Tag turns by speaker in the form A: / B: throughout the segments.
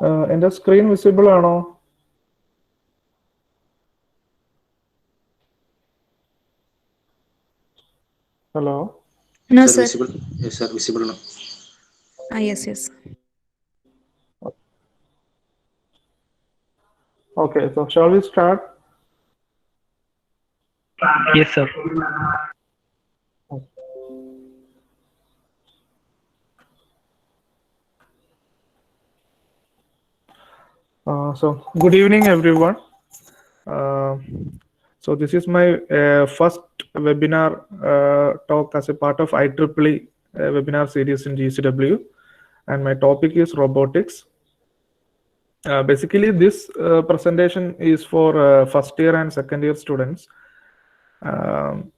A: And the screen visible or no? Hello?
B: No,
C: Sir,
B: sir.
C: visible. Yes, sir, visible now.
B: Yes, yes.
A: Okay, so shall we start?
D: Yes, sir.
A: So good evening, everyone. So this is my first webinar talk as a part of IEEE webinar series in GECW, and my topic is robotics. Basically, this presentation is for first year and second year students. And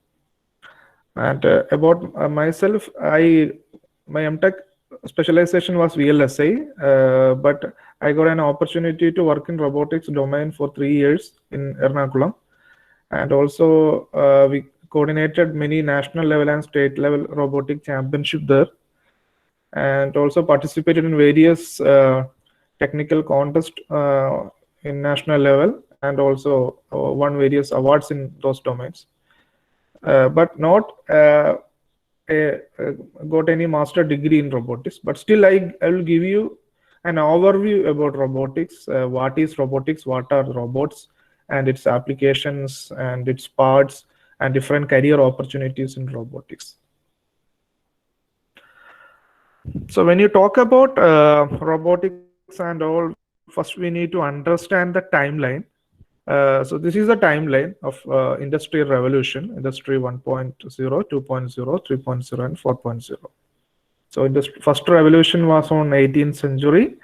A: about myself, my MTech specialization was VLSI, but I got an opportunity to work in robotics domain for 3 years in Ernakulam, and also we coordinated many national level and state level robotic championship there, and also participated in various technical contests in national level, and also won various awards in those domains. But not got any master degree in robotics, but still I will give you an overview about robotics. What is robotics, what are robots, and its applications and its parts and different career opportunities in robotics. So when you talk about robotics and all, first we need to understand the timeline. So this is a timeline of industrial revolution, industry 1.0, 2.0, 3.0, and 4.0. So the first revolution was on 18th century,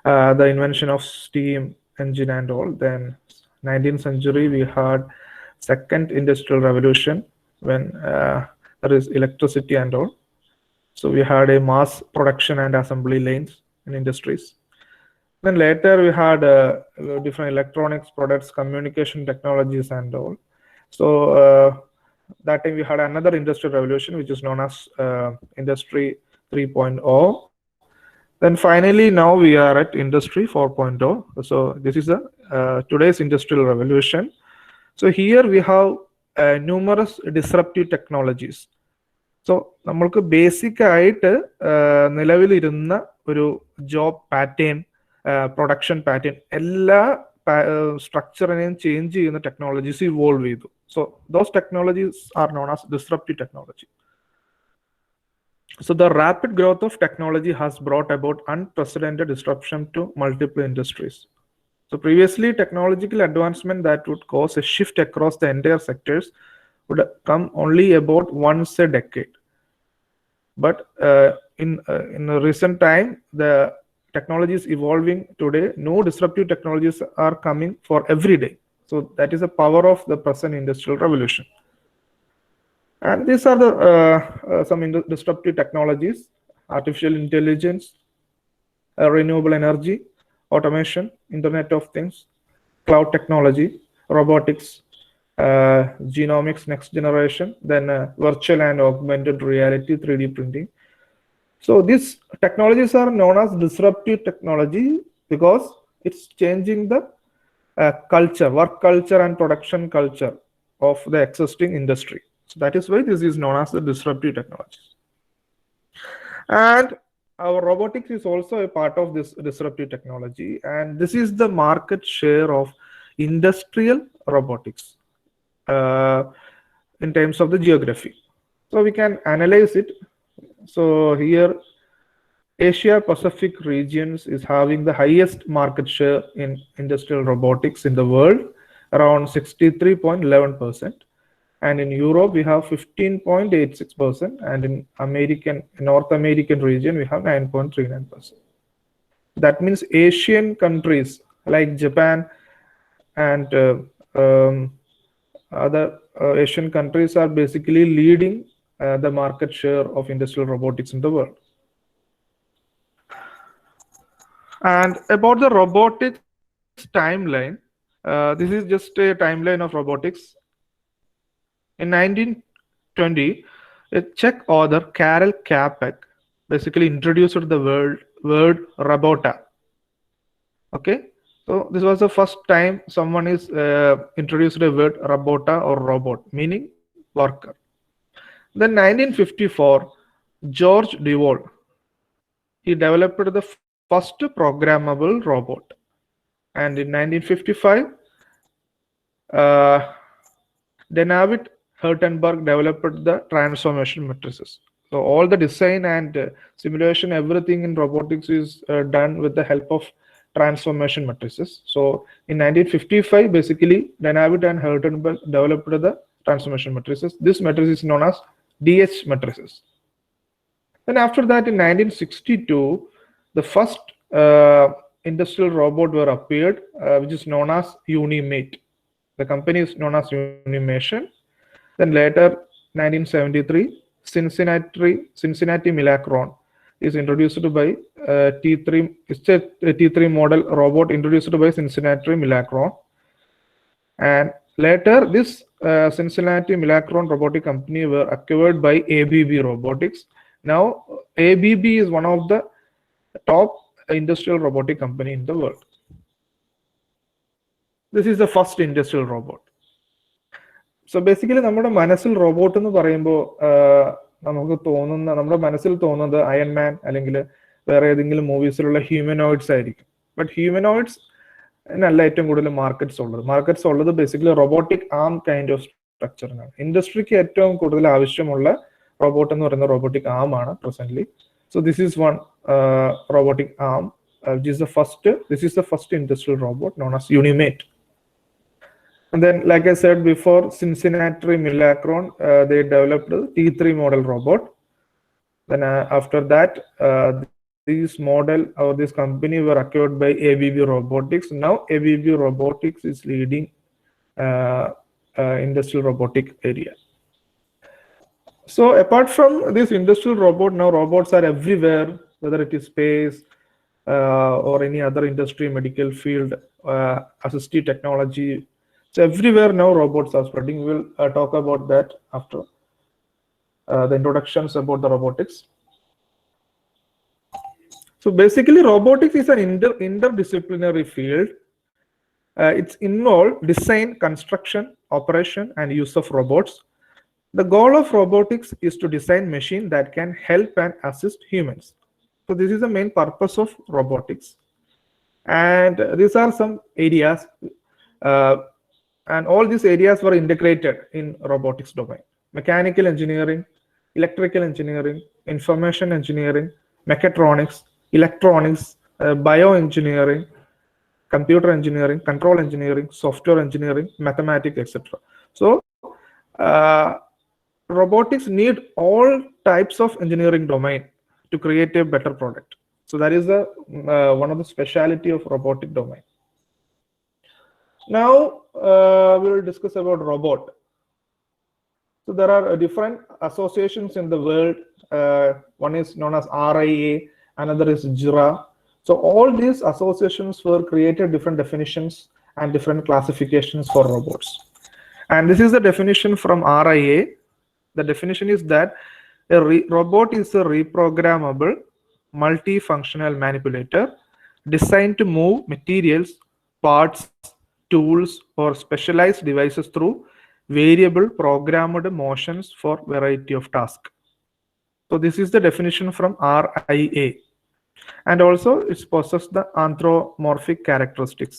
A: the invention of steam engine and all. Then 19th century, we had second industrial revolution when there is electricity and all. So we had a mass production and assembly lanes in industries. Then later we had different electronics products, communication technologies and all. So that time we had another industrial revolution, which is known as Industry 3.0. Then finally, now we are at Industry 4.0. So this is the today's industrial revolution. So here we have numerous disruptive technologies. So നമ്മൾക്ക് basic ആയിട്ട് നിലവിലിരുന്ന ഒരു job pattern, production pattern, എല്ലാ സ്ട്രക്ചറിനെയും change ചെയ്യുന്ന technologies evolve ചെയ്തു. So those technologies are known as disruptive technology. So the rapid growth of technology has brought about unprecedented disruption to multiple industries. So previously, technological advancement that would cause a shift across the entire sectors would come only about once a decade. But in a recent time, the technology is evolving today. New disruptive technologies are coming for every day. So that is the power of the present industrial revolution. And these are the some disruptive technologies: artificial intelligence, renewable energy, automation, Internet of Things, cloud technology, robotics, genomics next generation, then virtual and augmented reality, 3D printing. So these technologies are known as disruptive technology because it's changing the culture, work culture and production culture of the existing industry. So that is why this is known as the disruptive technologies. And our robotics is also a part of this disruptive technology, and this is the market share of industrial robotics in terms of the geography. So we can analyze it. So here Asia Pacific regions is having the highest market share in industrial robotics in the world, around 63.11%. And in Europe we have 15.86%, and in North American region we have 9.39%. That means Asian countries like Japan and other Asian countries are basically leading the market share of industrial robotics in the world. And about the robotics timeline, this is just a timeline of robotics. In 1920, a Czech author, Karel Čapek, basically introduced the word robota. Okay, so this was the first time someone is introduced the word robota or robot, meaning worker. Then 1954, George Devol, he developed the first programmable robot. And in 1955, uh, David Hertenberg developed the transformation matrices. So all the design and simulation, everything in robotics is done with the help of transformation matrices. So in 1955, basically, David and Hertenberg developed the transformation matrices. This matrix is known as DH matrices. Then after that, in 1962, the first industrial robot were appeared, which is known as Unimate. The company is known as Unimation. Then later, 1973, Cincinnati Milacron is introduced by T3. It's a T3 model robot introduced by Cincinnati Milacron. And later, this Cincinnati Milacron robotic company were acquired by ABB Robotics. Now, ABB is one of the top industrial robotic company in the world. This is the first industrial robot. So basically നമ്മുടെ മനസ്സിൽ robot എന്ന് പറയുമ്പോൾ നമുക്ക് തോന്നുന്ന നമ്മുടെ മനസ്സിൽ തോന്നുന്നത് Iron Man അല്ലെങ്കിൽ വേറെ ഏതെങ്കിലും മൂവീസിലുള്ള ഹ്യൂമനോയിഡ്സ് ആയിരിക്കും. ബട്ട് ഹ്യൂമനോയിഡ്സ് നല്ല ഏറ്റവും കൂടുതൽ മാർക്കറ്റ്സ് ഉള്ളത് basically robotic arm kind of സ്ട്രക്ചറിനാണ്. ഇൻഡസ്ട്രിക്ക് ഏറ്റവും കൂടുതൽ ആവശ്യമുള്ള റോബോട്ട് എന്ന് പറയുന്ന റോബോട്ടിക് ആം ആണ് presently. So this is one robotic arm. This is the first industrial robot known as Unimate. And then, like I said before, Cincinnati Milacron, they developed the T3 model robot. Then after that, this model or this company were acquired by ABB Robotics. Now ABB Robotics is leading industrial robotic area. So apart from this industrial robot, now robots are everywhere, whether it is space or any other industry, medical field, assistive technology. So everywhere now robots are spreading. We'll talk about that after the introductions about the robotics. So basically, robotics is an interdisciplinary field. It's involved design, construction, operation, and use of robots. The goal of robotics is to design machines that can help and assist humans. So this is the main purpose of robotics. And these are some areas. And all these areas were integrated in robotics domain: mechanical engineering, electrical engineering, information engineering, mechatronics, electronics, bioengineering, computer engineering, control engineering, software engineering, mathematics, etc. So robotics need all types of engineering domain to create a better product. So that is the one of the speciality of robotic domain. Now we will discuss about robot. So there are different associations in the world. One is known as RIA, another is JIRA. So all these associations were created different definitions and different classifications for robots. And this is the definition from RIA. The definition is that a robot is a reprogrammable, multifunctional manipulator designed to move materials, parts, tools, or specialized devices through variable programmed motions for variety of tasks. So this is the definition from RIA. And also it possesses the anthropomorphic characteristics.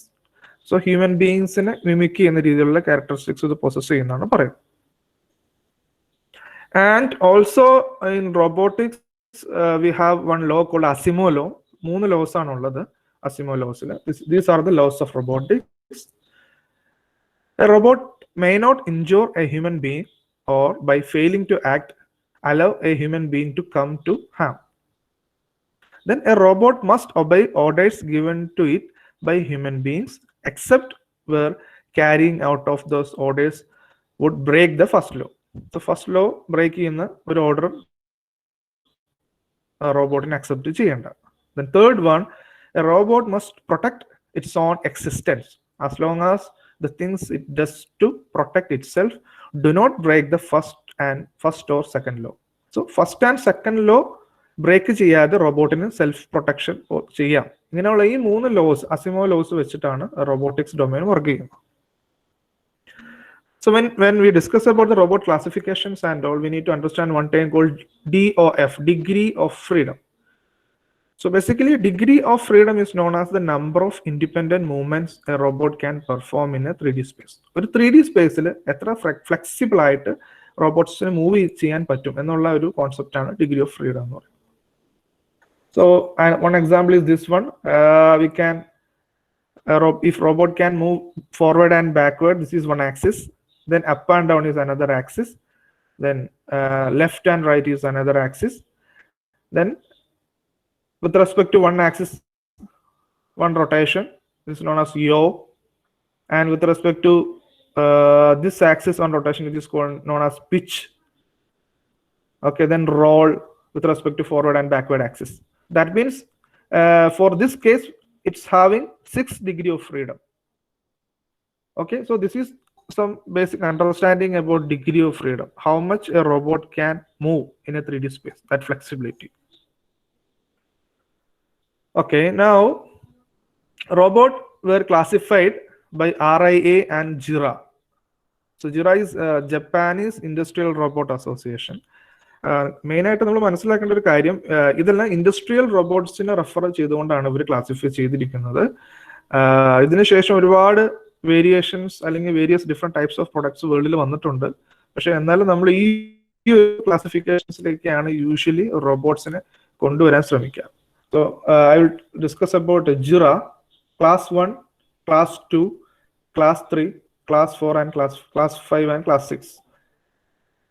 A: So human beings in mimic ചെയ്യുന്ന രീതിയിലുള്ള characteristics ഇത് possess ചെയ്യുന്നതാണ് പറയുന്നത്. And also in robotics we have one law called Asimov law. 3 laws ആണുള്ളത് Asimov laws. These are the laws of robotics. A robot may not injure a human being, or by failing to act, allow a human being to come to harm. Then a robot must obey orders given to it by human beings, except where carrying out of those orders would break the first law. So first law break ചെയ്യുന്ന ഒരു order റോബോട്ടിനെ accept ചെയ്യേണ്ട. Then third one, a robot must protect its own existence as long as the things it does to protect itself do not break the first or second law. So first and second law break ചെയ്യാതെ റോബോട്ടിന് self protection ചെയ്യാം. ഇങ്ങനെയുള്ള ഈ 3 laws, Asimov laws വെച്ചിട്ടാണ് robotics domain work ചെയ്യുന്നത്. So when we discuss about the robot classifications and all, we need to understand one term called DOF, degree of freedom. So basically, degree of freedom is known as the number of independent movements a robot can perform in a 3D space. ഒരു 3D സ്പേസിൽ എത്ര flexible ആയിട്ട് റോബോട്ട്സിന് move ചെയ്യാൻ പറ്റും എന്നുള്ള ഒരു കോൺസെപ്റ്റാണ് degree of freedom എന്ന് പറയുന്നത്. So one example is this one. We can, if robot can move forward and backward, this is one axis. Then up and down is another axis. Then left and right is another axis. Then with respect to one axis, one rotation is known as yaw, and with respect to this axis on rotation, it is called known as pitch. Okay, then roll with respect to forward and backward axis. That means for this case, it's having 6 degrees of freedom. Okay, so this is some basic understanding about degree of freedom, how much a robot can move in a 3D space, that flexibility. Okay, now robots were classified by RIA and JIRA. So JIRA is Japanese Industrial Robot Association. മെയിനായിട്ട് നമ്മൾ മനസ്സിലാക്കേണ്ട ഒരു കാര്യം, ഇതെല്ലാം industrial റോബോട്ട്സിനെ refer ചെയ്തുകൊണ്ടാണ് ഇവർ classify ചെയ്തിരിക്കുന്നത്. ഇതിനുശേഷം ഒരുപാട് വേരിയേഷൻസ് അല്ലെങ്കിൽ various different types of products വേൾഡിൽ വന്നിട്ടുണ്ട്. പക്ഷെ എന്നാലും നമ്മൾ ഈ ക്ലാസിഫിക്കേഷൻസിലേക്കാണ് യൂഷ്വലി റോബോട്ട്സിനെ കൊണ്ടുവരാൻ ശ്രമിക്കുക. So I will discuss about JIRA, class 1, class 2, class 3, class 4 and class 5 and class 6.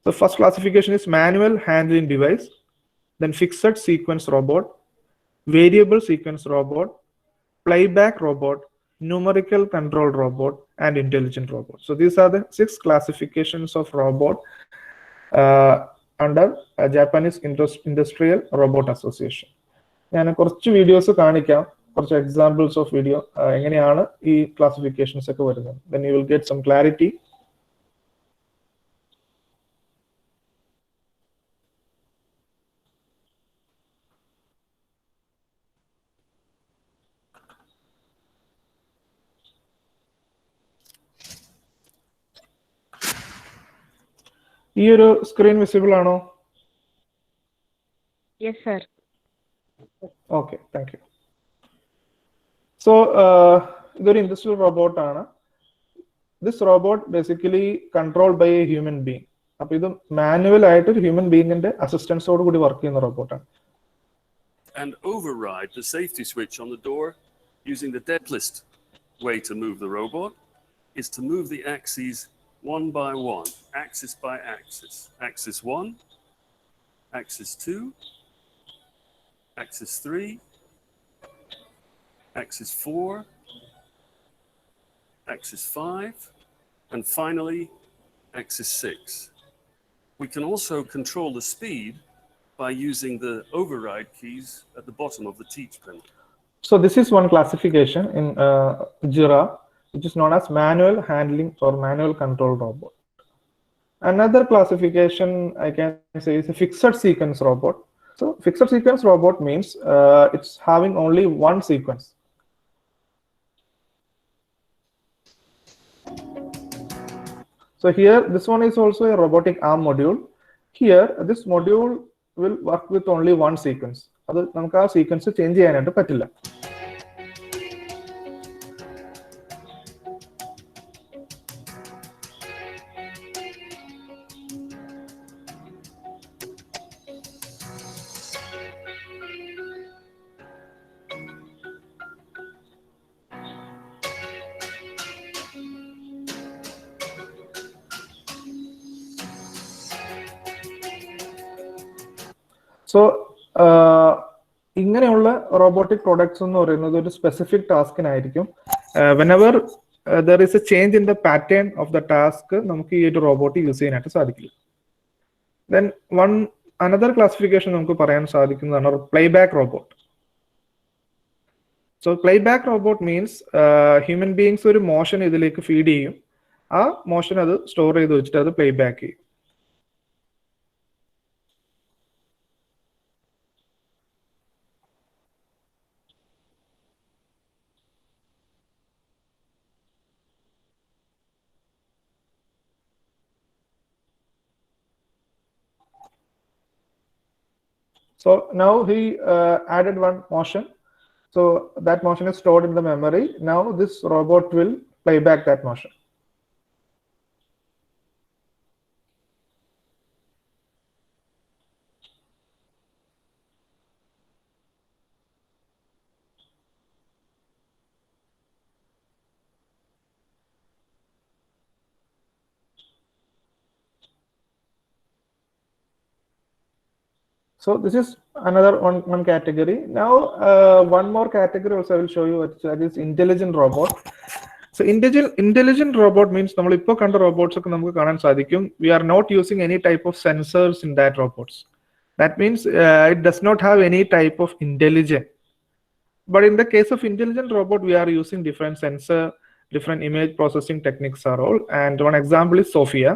A: The first classification is manual handling device, then fixed sequence robot, variable sequence robot, playback robot, numerical control robot, and intelligent robot. So these are the 6 classifications of robot under Japanese Industrial Robot Association. ഞാൻ കുറച്ച് videos കാണിക്കാം, കുറച്ച് examples of video എങ്ങനെയാണ് ഈ classifications ഒക്കെ വരുന്നത്. then you will get some clarity. ഈ ഒരു സ്ക്രീൻ വിസിബിൾ ആണോ?
C: Yes, sir.
A: Okay, thank you. So ഇതൊരു ഇൻഡസ്ട്രിയൽ റോബോട്ട് ആണ്. This robot basically controlled by a human being. അപ്പൊ ഇത് മാനുവൽ ആയിട്ട് ഒരു ഹ്യൂമൻ ബീങ്ങിന്റെ അസിസ്റ്റൻസോട് കൂടി വർക്ക് ചെയ്യുന്ന റോബോട്ടാണ്.
D: And override the safety switch on the door using the deadliest way to move the robot is to move the axes one by one, axis by axis. Axis 1, axis 2, axis 3, axis 4, axis 5, and finally axis 6. We can also control the speed by using the override keys at the bottom of the teach pin.
A: So this is one classification in JIRA, which is known as manual handling or manual control robot. Another classification I can say is a fixed sequence robot. So fixed sequence robot means it's having only one sequence. So here this one is also a robotic arm module. Here this module will work with only one sequence. അത് നമുക്ക് ആ sequence change ചെയ്യാനായിട്ട് പറ്റില്ല. So ഇങ്ങനെയുള്ള robotic products എന്ന് പറയുന്നത് ഒരു specific ടാസ്കിനായിരിക്കും. Whenever there is a change in the pattern of the task നമുക്ക് ഈ ഒരു റോബോട്ട് യൂസ് ചെയ്യാനായിട്ട് സാധിക്കില്ല. ദെൻ അനദർ ക്ലാസിഫിക്കേഷൻ നമുക്ക് പറയാൻ സാധിക്കുന്നതാണ് playback robot. So playback robot means human beings ഒരു മോഷൻ ഇതിലേക്ക് ഫീഡ് ചെയ്യും, ആ മോഷൻ അത് സ്റ്റോർ ചെയ്ത് വെച്ചിട്ട് അത് പ്ലേബാക്ക് ചെയ്യും. So now he added one motion. So that motion is stored in the memory. Now this robot will play back that motion. So this is another one category. Now one more category also I will show you, that is intelligent robot. So intelligent robot means നമ്മളിപ്പോൾ കണ്ട robots ഒക്കെ നമുക്ക് കാണാൻ സാധിക്കും. We are not using any type of sensors in that robots. That means it does not have any type of intelligence. But in the case of intelligent robot, we are using different sensor, different image processing techniques are all. And one example is Sophia.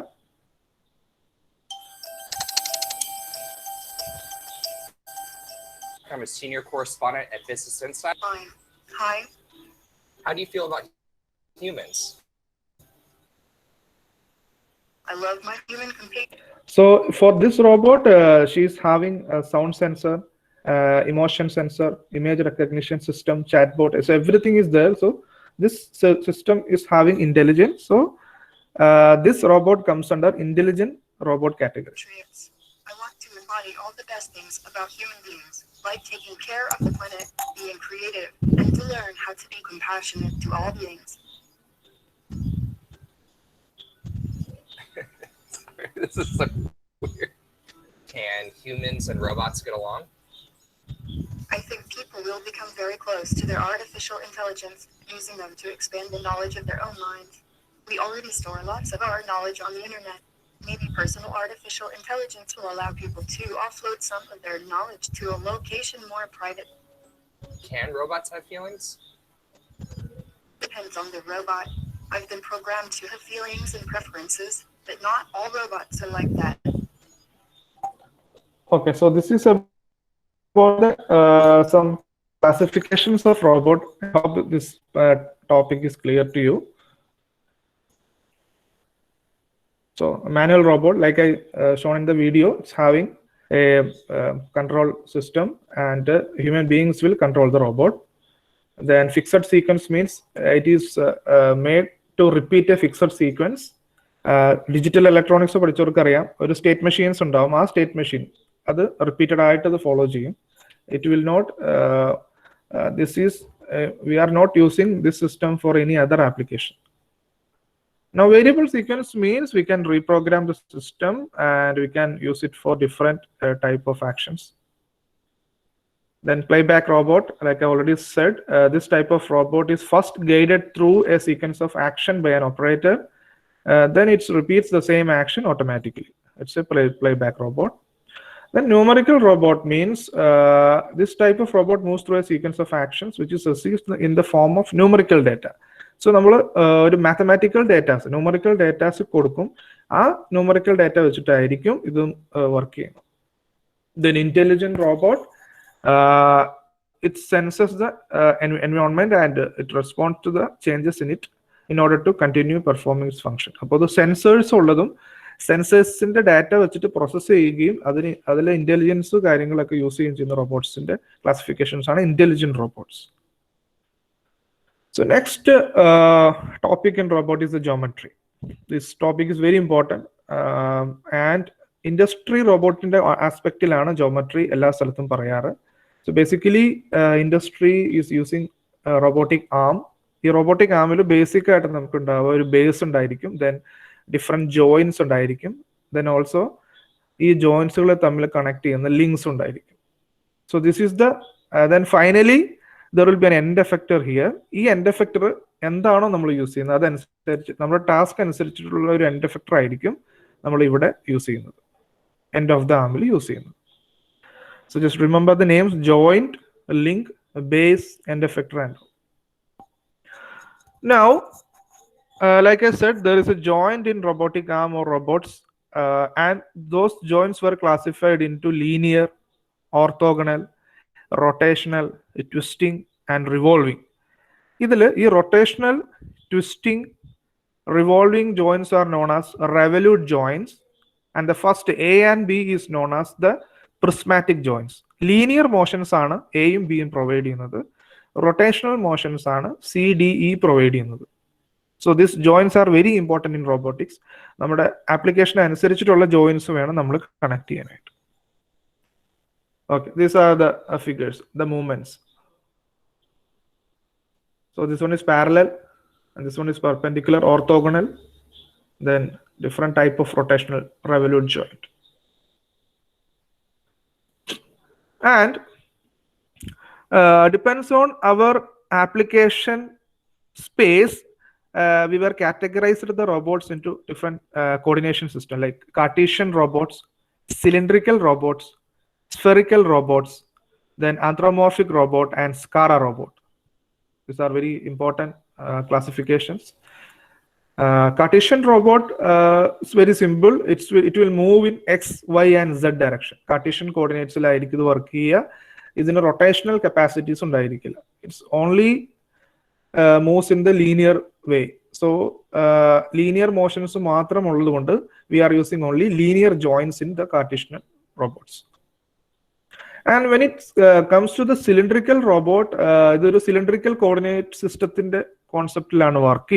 C: I'm a senior correspondent at Business Insight.
E: Fine. Hi.
C: How do you feel about humans?
E: I love my human companion.
A: So for this robot, she's having a sound sensor, emotion sensor, image recognition system, chatbot. So everything is there. So this system is having intelligence. So this robot comes under intelligent robot category.
E: I want to embody all the best things about human beings, like taking care of the planet, being creative, and to learn how to be compassionate to all beings.
C: This is so weird. Can humans and robots get along?
E: I think people will become very close to their artificial intelligence, using them to expand the knowledge of their own minds. We already store lots of our knowledge on the internet. Maybe personal artificial intelligence will allow people to offload some of their knowledge to a location more private.
C: Can robots have feelings?
E: Depends on the robot. I've been programmed to have feelings and preferences, but not all robots are like that.
A: Okay, so this is about some classifications of robot. I hope this topic is clear to you. So a manual robot, like I shown in the video, it's having a control system, and human beings will control the robot. Then fixed sequence means it is made to repeat a fixed sequence. Digital electronics പഠിച്ചവർക്ക് അറിയാം, ഒരു state machines ഉണ്ടാവും. ആ state machine അത് repeated ആയിട്ട് അത് follow ചെയ്യും. It will not we are not using this system for any other application. Now variable sequence means we can reprogram the system and we can use it for different type of actions. Then playback robot, like I already said, this type of robot is first guided through a sequence of action by an operator. Then it repeats the same action automatically. It's a playback robot. Then numerical robot means this type of robot moves through a sequence of actions which is received in the form of numerical data. So നമ്മൾ ഒരു mathematical datas, numerical datas കൊടുക്കും. ആ numerical data വെച്ചിട്ടായിരിക്കും ഇതും work ചെയ്യുന്നത്. Then intelligent robot, it senses the environment and it responds to the changes in it in order to continue performing its function. അപ്പോൾ അത് sensors ഉള്ളതും സെൻസേഴ്സിന്റെ ഡാറ്റ വെച്ചിട്ട് process ചെയ്യുകയും അതിലെ ഇന്റലിജൻസ് കാര്യങ്ങളൊക്കെ യൂസ് ചെയ്യുന്ന റോബോട്ട്സിന്റെ ക്ലാസിഫിക്കേഷൻസ് ആണ് intelligent robots. So next topic in robot is the geometry. This topic is very important, and industry robot in the aspect ilana geometry ella stalathum parayaru. So basically industry is using robotic arm. Ee robotic arm il basic aayittu namukku undava oru base undayirikkum, then different joints undayirikkum, then also ee joints kale thammil connect cheyunna links undayirikkum. So this is the then finally there will be an end effector here. ഈ end effector എന്താണോ നമ്മൾ use ചെയ്യുന്നത് അതനുസരിച്ച് നമ്മുടെ task അനുസരിച്ചിട്ടുള്ള ഒരു end effector ആയിരിക്കും നമ്മൾ ഇവിടെ യൂസ് ചെയ്യുന്നത്, എൻഡ് ഓഫ് ദ ആമിൽ യൂസ് ചെയ്യുന്നത്. So just remember the names: joint, link, base, end effector, and now like I said, there is a joint in robotic arm or robots, and those joints were classified into linear, orthogonal, rotational, twisting, and revolving. ഇതിൽ ഈ rotational, twisting, revolving joints are known as revolute joints, and the first A and B is known as the prismatic joints. Linear motions ആണ് എയും ബിയും provide ചെയ്യുന്നത്. Rotational motions ആണ് C D E provide ചെയ്യുന്നത്. So this joints are very important in robotics. നമ്മുടെ application അനുസരിച്ചിട്ടുള്ള joints വേണം നമ്മൾ കണക്ട് ചെയ്യാനായിട്ട്. Okay, these are the figures, the movements. So this one is parallel and this one is perpendicular, orthogonal, then different type of rotational revolute joint. And depends on our application space, we were categorized the robots into different coordination system like Cartesian robots, cylindrical robots, spherical robots, then anthropomorphic robot and SCARA robot. These are very important classifications. Cartesian robot is very simple. It will move in x, y, and z direction. Cartesian coordinates work here. Is in a rotational capacities. It's only moves in the linear way. So linear motions we are using only linear joints in the Cartesian robots. And when it comes to the cylindrical robot, the cylindrical coordinate system in the concept work.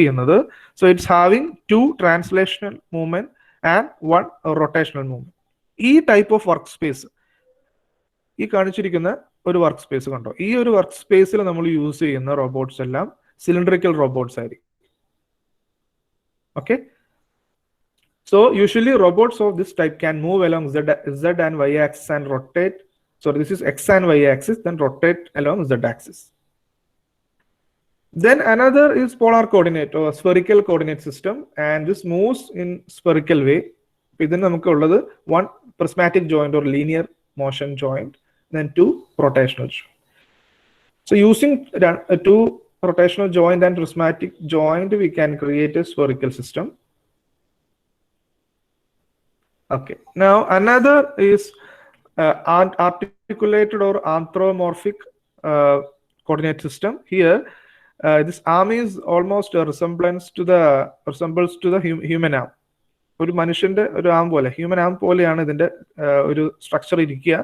A: So it's having 2 translational movement and 1 rotational movement. E type of workspace. ഈ കാണിച്ചിരിക്കുന്ന ഒരു work space കണ്ടോ? ഈ ഒരു work സ്പേസിൽ നമ്മൾ use ചെയ്യുന്ന robots എല്ലാം സിലിണ്ടറിക്കൽ റോബോട്ട്സ് ആയിരിക്കും. Okay, so usually robots of this type can move along z and y axis and rotate. So this is x and y axis, then rotate along z axis. Then another is polar coordinate or spherical coordinate system, and this moves in spherical way. Then namukku ulladu 1 prismatic joint or linear motion joint, then 2 rotational joint. So using 2 rotational joint and prismatic joint, we can create a spherical system. Okay, now another is articulated or anthropomorphic coordinate system. Here this arm is almost a resembles to the human arm. ഒരു മനുഷ്യന്റെ ഒരു ആം പോലെ, human ആം പോലെയാണ് ഇതിന്റെ ഒരു structure ഇരിക്കുക.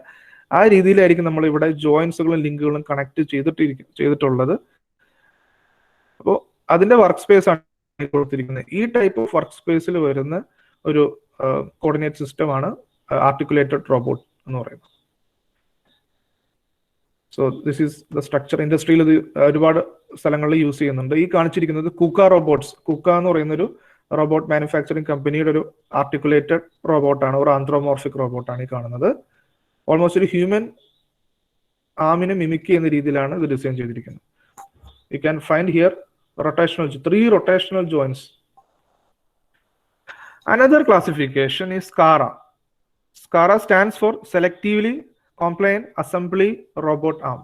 A: ആ രീതിയിലായിരിക്കും നമ്മൾ ഇവിടെ ജോയിന്റ്സുകളും ലിങ്കുകളും കണക്ട് ചെയ്തിട്ടുള്ളത്. അപ്പോൾ അതിന്റെ വർക്ക് സ്പേസ് ആണ് കൊടുത്തിരിക്കുന്നത്. ഈ ടൈപ്പ് ഓഫ് വർക്ക് സ്പേസിൽ വരുന്ന ഒരു കോർഡിനേറ്റ് സിസ്റ്റം ആണ് ആർട്ടിക്കുലേറ്റഡ് റോബോട്ട് എന്ന് പറയുന്നത്. So this is the structure. ഇൻഡസ്ട്രിയിൽ ഇത് ഒരുപാട് സ്ഥലങ്ങളിൽ യൂസ് ചെയ്യുന്നുണ്ട്. ഈ കാണിച്ചിരിക്കുന്നത് കുക്ക റോബോട്ട്സ്. കുക്ക എന്ന് പറയുന്ന ഒരു റോബോട്ട് മാനുഫാക്ചറിങ് കമ്പനിയുടെ ഒരു ആർട്ടിക്കുലേറ്റഡ് റോബോട്ടാണ്, ഒരു ആന്ത്രോമോർഫിക് റോബോട്ടാണ് ഈ കാണുന്നത്. ഓൾമോസ്റ്റ് ഒരു ഹ്യൂമൻ ആമിനെ മിമിക് ചെയ്യുന്ന രീതിയിലാണ് ഇത് ഡിസൈൻ ചെയ്തിരിക്കുന്നത്. U can find here three rotational joints. Another classification is SCARA. SCARA stands for Selectively Compliant Assembly Robot Arm.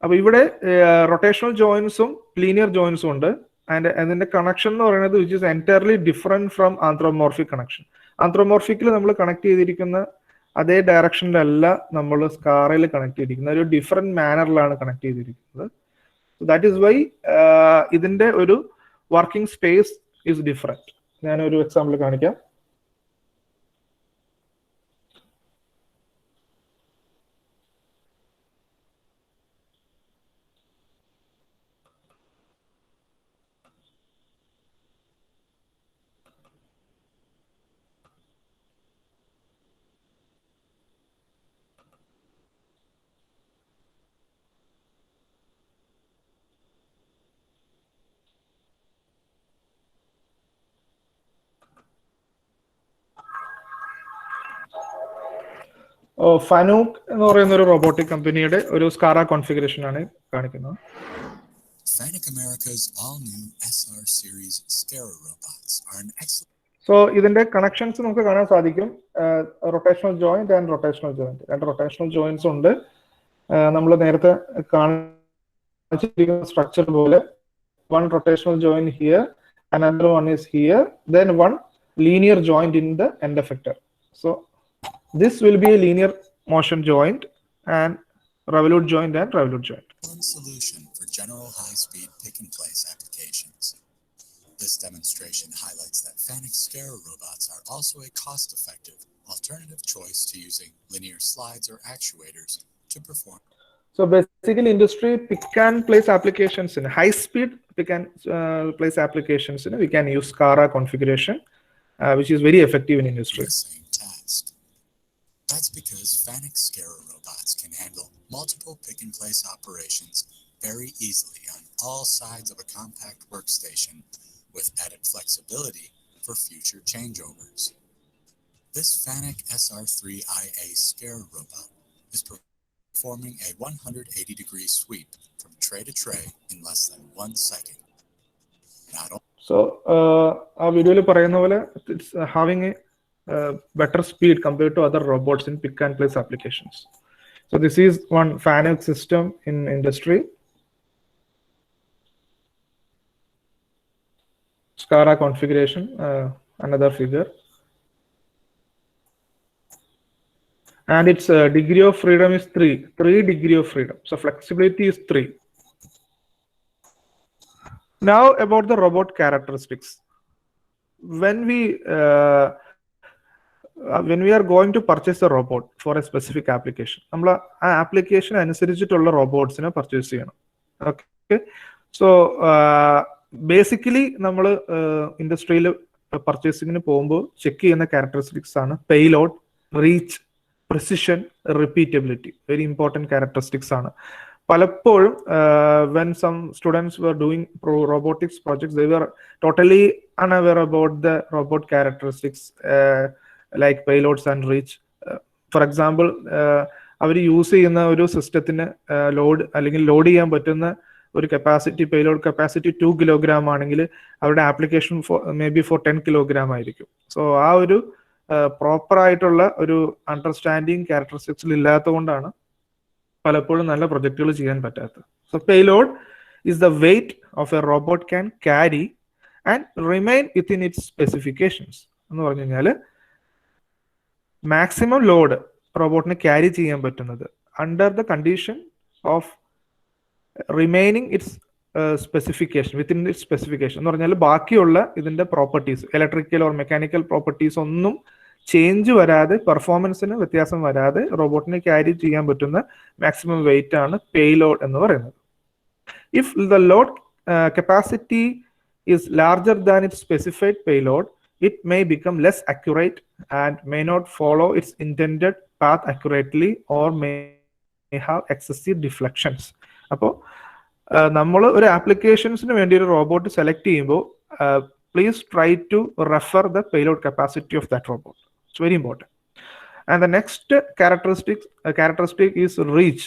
A: അപ്പോൾ ഇവിടെ റൊട്ടേഷണൽ ജോയിൻസും ലീനിയർ ജോയിൻസും ഉണ്ട്. ആൻഡ് അതിന്റെ കണക്ഷൻ എന്ന് പറയുന്നത് which is entirely different from anthropomorphic connection. ആന്ത്രോമോർഫിക്കിൽ നമ്മൾ connect ചെയ്തിരിക്കുന്ന അതേ ഡയറക്ഷനിലല്ല നമ്മൾ സ്കാറയിൽ കണക്ട് ചെയ്തിരിക്കുന്നത്. ഒരു ഡിഫറെന്റ് മാനറിലാണ് കണക്ട് ചെയ്തിരിക്കുന്നത്. ദാറ്റ് ഈസ് വൈ ഇതിന്റെ ഒരു വർക്കിംഗ് സ്പേസ് ഈസ് ഡിഫറെന്റ്. ഞാനൊരു എക്സാമ്പിൾ കാണിക്കാം. ഫനൂക്ക് എന്ന് പറയുന്ന ഒരു റോബോട്ടിക് കമ്പനിയുടെ ഒരു സ്കാറ കോൺഫിഗറേഷൻ ആണ് കാണിക്കുന്നത്.
F: Fanuc America's all-new SR series SCARA robots are an excellent.
A: So ഇതിന്റെ കണക്ഷൻസ് നമുക്ക് കാണാൻ സാധിക്കും. Rotational joint and rotational joint, രണ്ട് റൊട്ടേഷണൽ ജോയിന്റ്സ് ഉണ്ട്. നമ്മൾ നേരത്തെ കാണിച്ചിരിക്കുന്ന സ്ട്രക്ചർ പോലെ one rotational joint here, another one is here, then one linear joint in the end effector. So this will be a linear motion joint and revolute joint and revolute joint.
F: One solution for general high-speed pick-and-place applications. This demonstration highlights that Fanuc SCARA robots are also a cost-effective alternative choice to using linear slides or actuators to perform.
A: So basically, industry pick and place applications in high speed pick and place applications. We can use SCARA configuration, which is very effective in industry.
F: The same task. That's because FANUC SCARA robots can handle multiple pick and place operations very easily on all sides of a compact workstation with added flexibility for future changeovers. This FANUC SR3IA SCARA robot is performing a 180-degree sweep from tray to tray in less than 1 second. Not only
A: So, our video it's having a better speed compared to other robots in pick and place applications. So this is one FANUC system in industry. SCARA configuration, another figure. And its degree of freedom is 3 degree of freedom. So flexibility is 3. Now about the robot characteristics. When we are going to purchase a robot for a specific application, our application അനുസരിച്ചിട്ടുള്ള robots purchase ചെയ്യണം. Okay. So basically നമ്മൾ ഇൻഡസ്ട്രിയിൽ പർച്ചേസിങ്ങിന് പോകുമ്പോൾ check ചെയ്യുന്ന characteristics ആണ് payload, reach, precision, repeatability. Very important characteristics ആണ്. പലപ്പോഴും when some students were doing robotics projects, they were totally unaware about the robot characteristics like payloads and reach. For example, അവർ use ചെയ്യുന്ന ഒരു സിസ്റ്റത്തിന് load അല്ലെങ്കിൽ load ചെയ്യാൻ പറ്റുന്ന ഒരു കപ്പാസിറ്റി പേലോഡ് കപ്പാസിറ്റി 2 കിലോഗ്രാം ആണെങ്കിൽ അവരുടെ application may be for 10 kilogram ആയിരിക്കും. സോ ആ ഒരു പ്രോപ്പർ ആയിട്ടുള്ള ഒരു അണ്ടർസ്റ്റാൻഡിങ് ക്യാരക്ടറിസ്റ്റിക്സിൽ ഇല്ലാത്തതുകൊണ്ടാണ് പലപ്പോഴും നല്ല പ്രൊജക്റ്റുകൾ ചെയ്യാൻ പറ്റാത്തത്. So payload is the weight of A robot can carry and remain within it's specifications എന്ന് പറഞ്ഞു കഴിഞ്ഞാൽ മാക്സിമം ലോഡ് റോബോട്ടിന് ക്യാരി ചെയ്യാൻ പറ്റുന്നത് under the condition of remaining it's specification within it's specification എന്ന് പറഞ്ഞാൽ ബാക്കിയുള്ള ഇതിന്റെ properties electrical or mechanical properties ഒന്നും ചേഞ്ച് വരാതെ പെർഫോമൻസിന് വ്യത്യാസം വരാതെ റോബോട്ടിനെ ക്യാരി ചെയ്യാൻ പറ്റുന്ന മാക്സിമം വെയിറ്റ് ആണ് പേലോഡ് എന്ന് പറയുന്നത്. If the load capacity is larger than its specified payload, it may become less accurate and may not follow its intended path accurately or may have excessive deflections. അപ്പോൾ നമ്മൾ ഒരു ആപ്ലിക്കേഷൻസിന് വേണ്ടി ഒരു robot select ചെയ്യുമ്പോൾ please try to refer the payload capacity of that robot. It's very important. And the next characteristic is reach.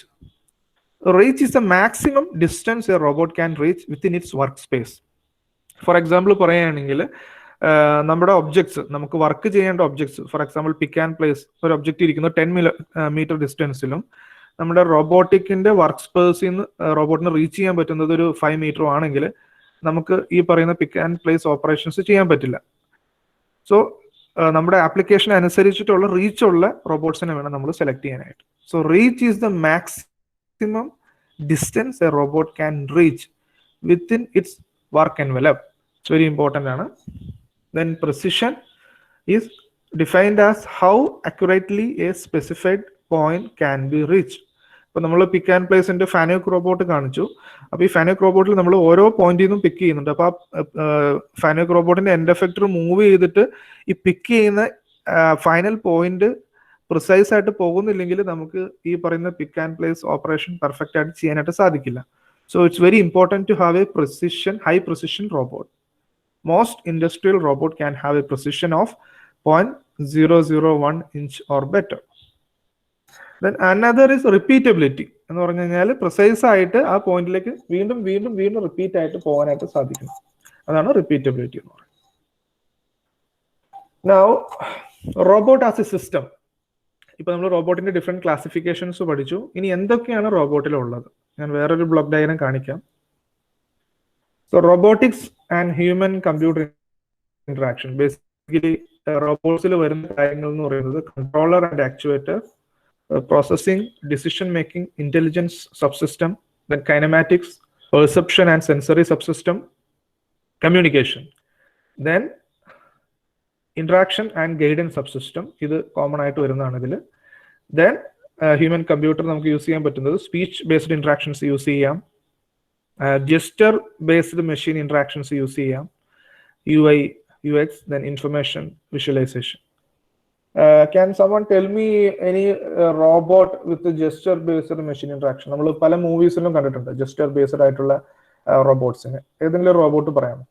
A: Reach is the maximum distance a robot can reach within its workspace. For example, പറയുകയാണെങ്കിൽ നമ്മുടെ objects നമുക്ക് work ചെയ്യേണ്ട objects for example pick and place ഒരു object ഇരിക്കുന്ന 10 metre ഡിസ്റ്റൻസിലും നമ്മുടെ റോബോട്ടിക്കിന്റെ work സ്പേസിൽ നിന്ന് റോബോട്ടിന് reach ചെയ്യാൻ പറ്റുന്നത് ഒരു 5 മീറ്റർ ആണെങ്കിൽ നമുക്ക് ഈ പറയുന്ന പിക്ക് ആൻഡ് പ്ലേസ് ഓപ്പറേഷൻസ് ചെയ്യാൻ പറ്റില്ല. സോ നമ്മുടെ ആപ്ലിക്കേഷൻ അനുസരിച്ചിട്ടുള്ള റീച്ച് ഉള്ള റോബോട്ട്സിനെ വേണം നമ്മൾ സെലക്ട് ചെയ്യാനായിട്ട്. So reach is the maximum distance A robot can reach within it's work envelope. It's very important. Then precision is defined as how accurately a specified point can be reached. ഇപ്പോൾ നമ്മൾ പിക്ക് and പ്ലേസിന്റെ ഫാനുക് robot കാണിച്ചു. അപ്പോൾ ഈ ഫാനുക് റോബോട്ടിൽ നമ്മൾ ഓരോ പോയിന്റിൽ നിന്നും പിക്ക് ചെയ്യുന്നുണ്ട്. അപ്പോൾ ആ ഫാനുക് റോബോട്ടിന്റെ എൻഡ് എഫക്ടർ മൂവ് ചെയ്തിട്ട് ഈ പിക്ക് ചെയ്യുന്ന ഫൈനൽ പോയിന്റ് പ്രിസൈസ് ആയിട്ട് പോകുന്നില്ലെങ്കിൽ നമുക്ക് ഈ പറയുന്ന പിക്ക് ആൻഡ് പ്ലേസ് ഓപ്പറേഷൻ പെർഫെക്റ്റ് ആയിട്ട് ചെയ്യാനായിട്ട് സാധിക്കില്ല. So it's very important to have a high precision robot. Most industrial robot can have a precision of 0.001 inch or better. Then another is repeatability. എന്ന് പറഞ്ഞു കഴിഞ്ഞാൽ പ്രിസൈസ് ആയിട്ട് ആ പോയിന്റിലേക്ക് വീണ്ടും വീണ്ടും വീണ്ടും റിപ്പീറ്റ് ആയിട്ട് പോകാനായിട്ട് സാധിക്കണം. അതാണ് റിപ്പീറ്റബിലിറ്റി എന്ന് പറയുന്നത്. Now, robot as a system. ഇപ്പൊ നമ്മൾ റോബോട്ടിന്റെ ഡിഫറെന്റ് ക്ലാസിഫിക്കേഷൻസ് പഠിച്ചു. ഇനി എന്തൊക്കെയാണ് റോബോട്ടിലുള്ളത് ഞാൻ വേറൊരു ബ്ലോക്ക് ഡയഗ്രം കാണിക്കാം. So robotics and human computer interaction. Basically റോബോട്ട്സിൽ വരുന്ന കാര്യങ്ങൾ എന്ന് പറയുന്നത് controller and actuator, processing, decision making, intelligence subsystem, then kinematics, perception and sensory subsystem, communication. Then interaction and guidance subsystem. ഇത് കോമൺ ആയിട്ട് വരുന്നതാണ് ഇതിൽ. Then ഹ്യൂമൻ കമ്പ്യൂട്ടർ നമുക്ക് യൂസ് ചെയ്യാൻ പറ്റുന്നത് സ്പീച്ച് ബേസ്ഡ് ഇൻട്രാക്ഷൻസ് യൂസ് ചെയ്യാം, gesture based machine interactions use ചെയ്യാം, UI, UX, then information visualization. Can someone tell me any robot with a gesture based machine interaction? നമ്മൾ പല മൂവീസിലും കണ്ടിട്ടുണ്ട് ജെസ്റ്റർ ബേസ്ഡ് ആയിട്ടുള്ള റോബോട്ട്സിനെ. ഏതെങ്കിലും റോബോട്ട് പറയാമോ?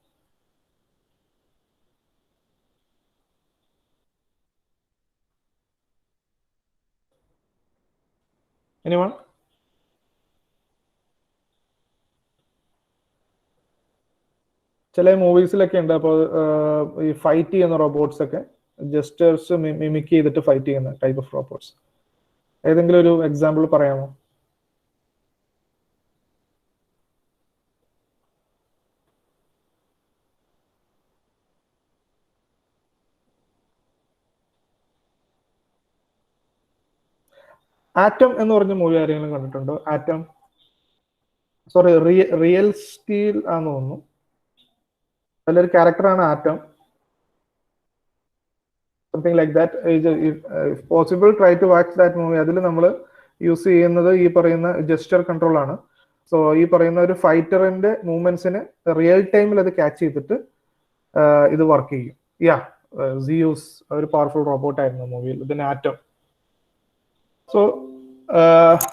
A: Anyone? ചില മൂവീസിലൊക്കെ ഉണ്ട്. അപ്പോൾ ഈ ഫൈറ്റ് ചെയ്യുന്ന റോബോട്ട്സ് ഒക്കെ ജെസ്റ്റേഴ്സ് മിമിക് ചെയ്തിട്ട് ഫൈറ്റ് ചെയ്യുന്ന ടൈപ്പ് ഓഫ് റോബോട്ട്സ്. ഏതെങ്കിലും ഒരു എക്സാമ്പിൾ പറയാമോ? ആറ്റം എന്ന് പറഞ്ഞ മൂവി ആരെങ്കിലും കണ്ടിട്ടുണ്ടോ? ആറ്റം, സോറി, റിയൽ സ്റ്റീൽ ആണെന്ന് തോന്നുന്നു. അതിലൊരു ക്യാരക്ടറാണ് Atom, something like that. If possible try to watch that movie. അതിൽ നമ്മൾ യൂസ് ചെയ്യുന്നത് ഈ പറയുന്ന ജെസ്റ്റർ കൺട്രോൾ ആണ്. സോ ഈ പറയുന്ന ഒരു ഫൈറ്ററിന്റെ മൂവ്മെന്റ്സിന് റിയൽ ടൈമിൽ അത് ക്യാച്ച് ചെയ്തിട്ട് ഇത് വർക്ക് ചെയ്യും. സിയൂസ് ഒരു പവർഫുൾ റോബോട്ട് ആയിരുന്നു മൂവിയിൽ. ഇതിന് atom. So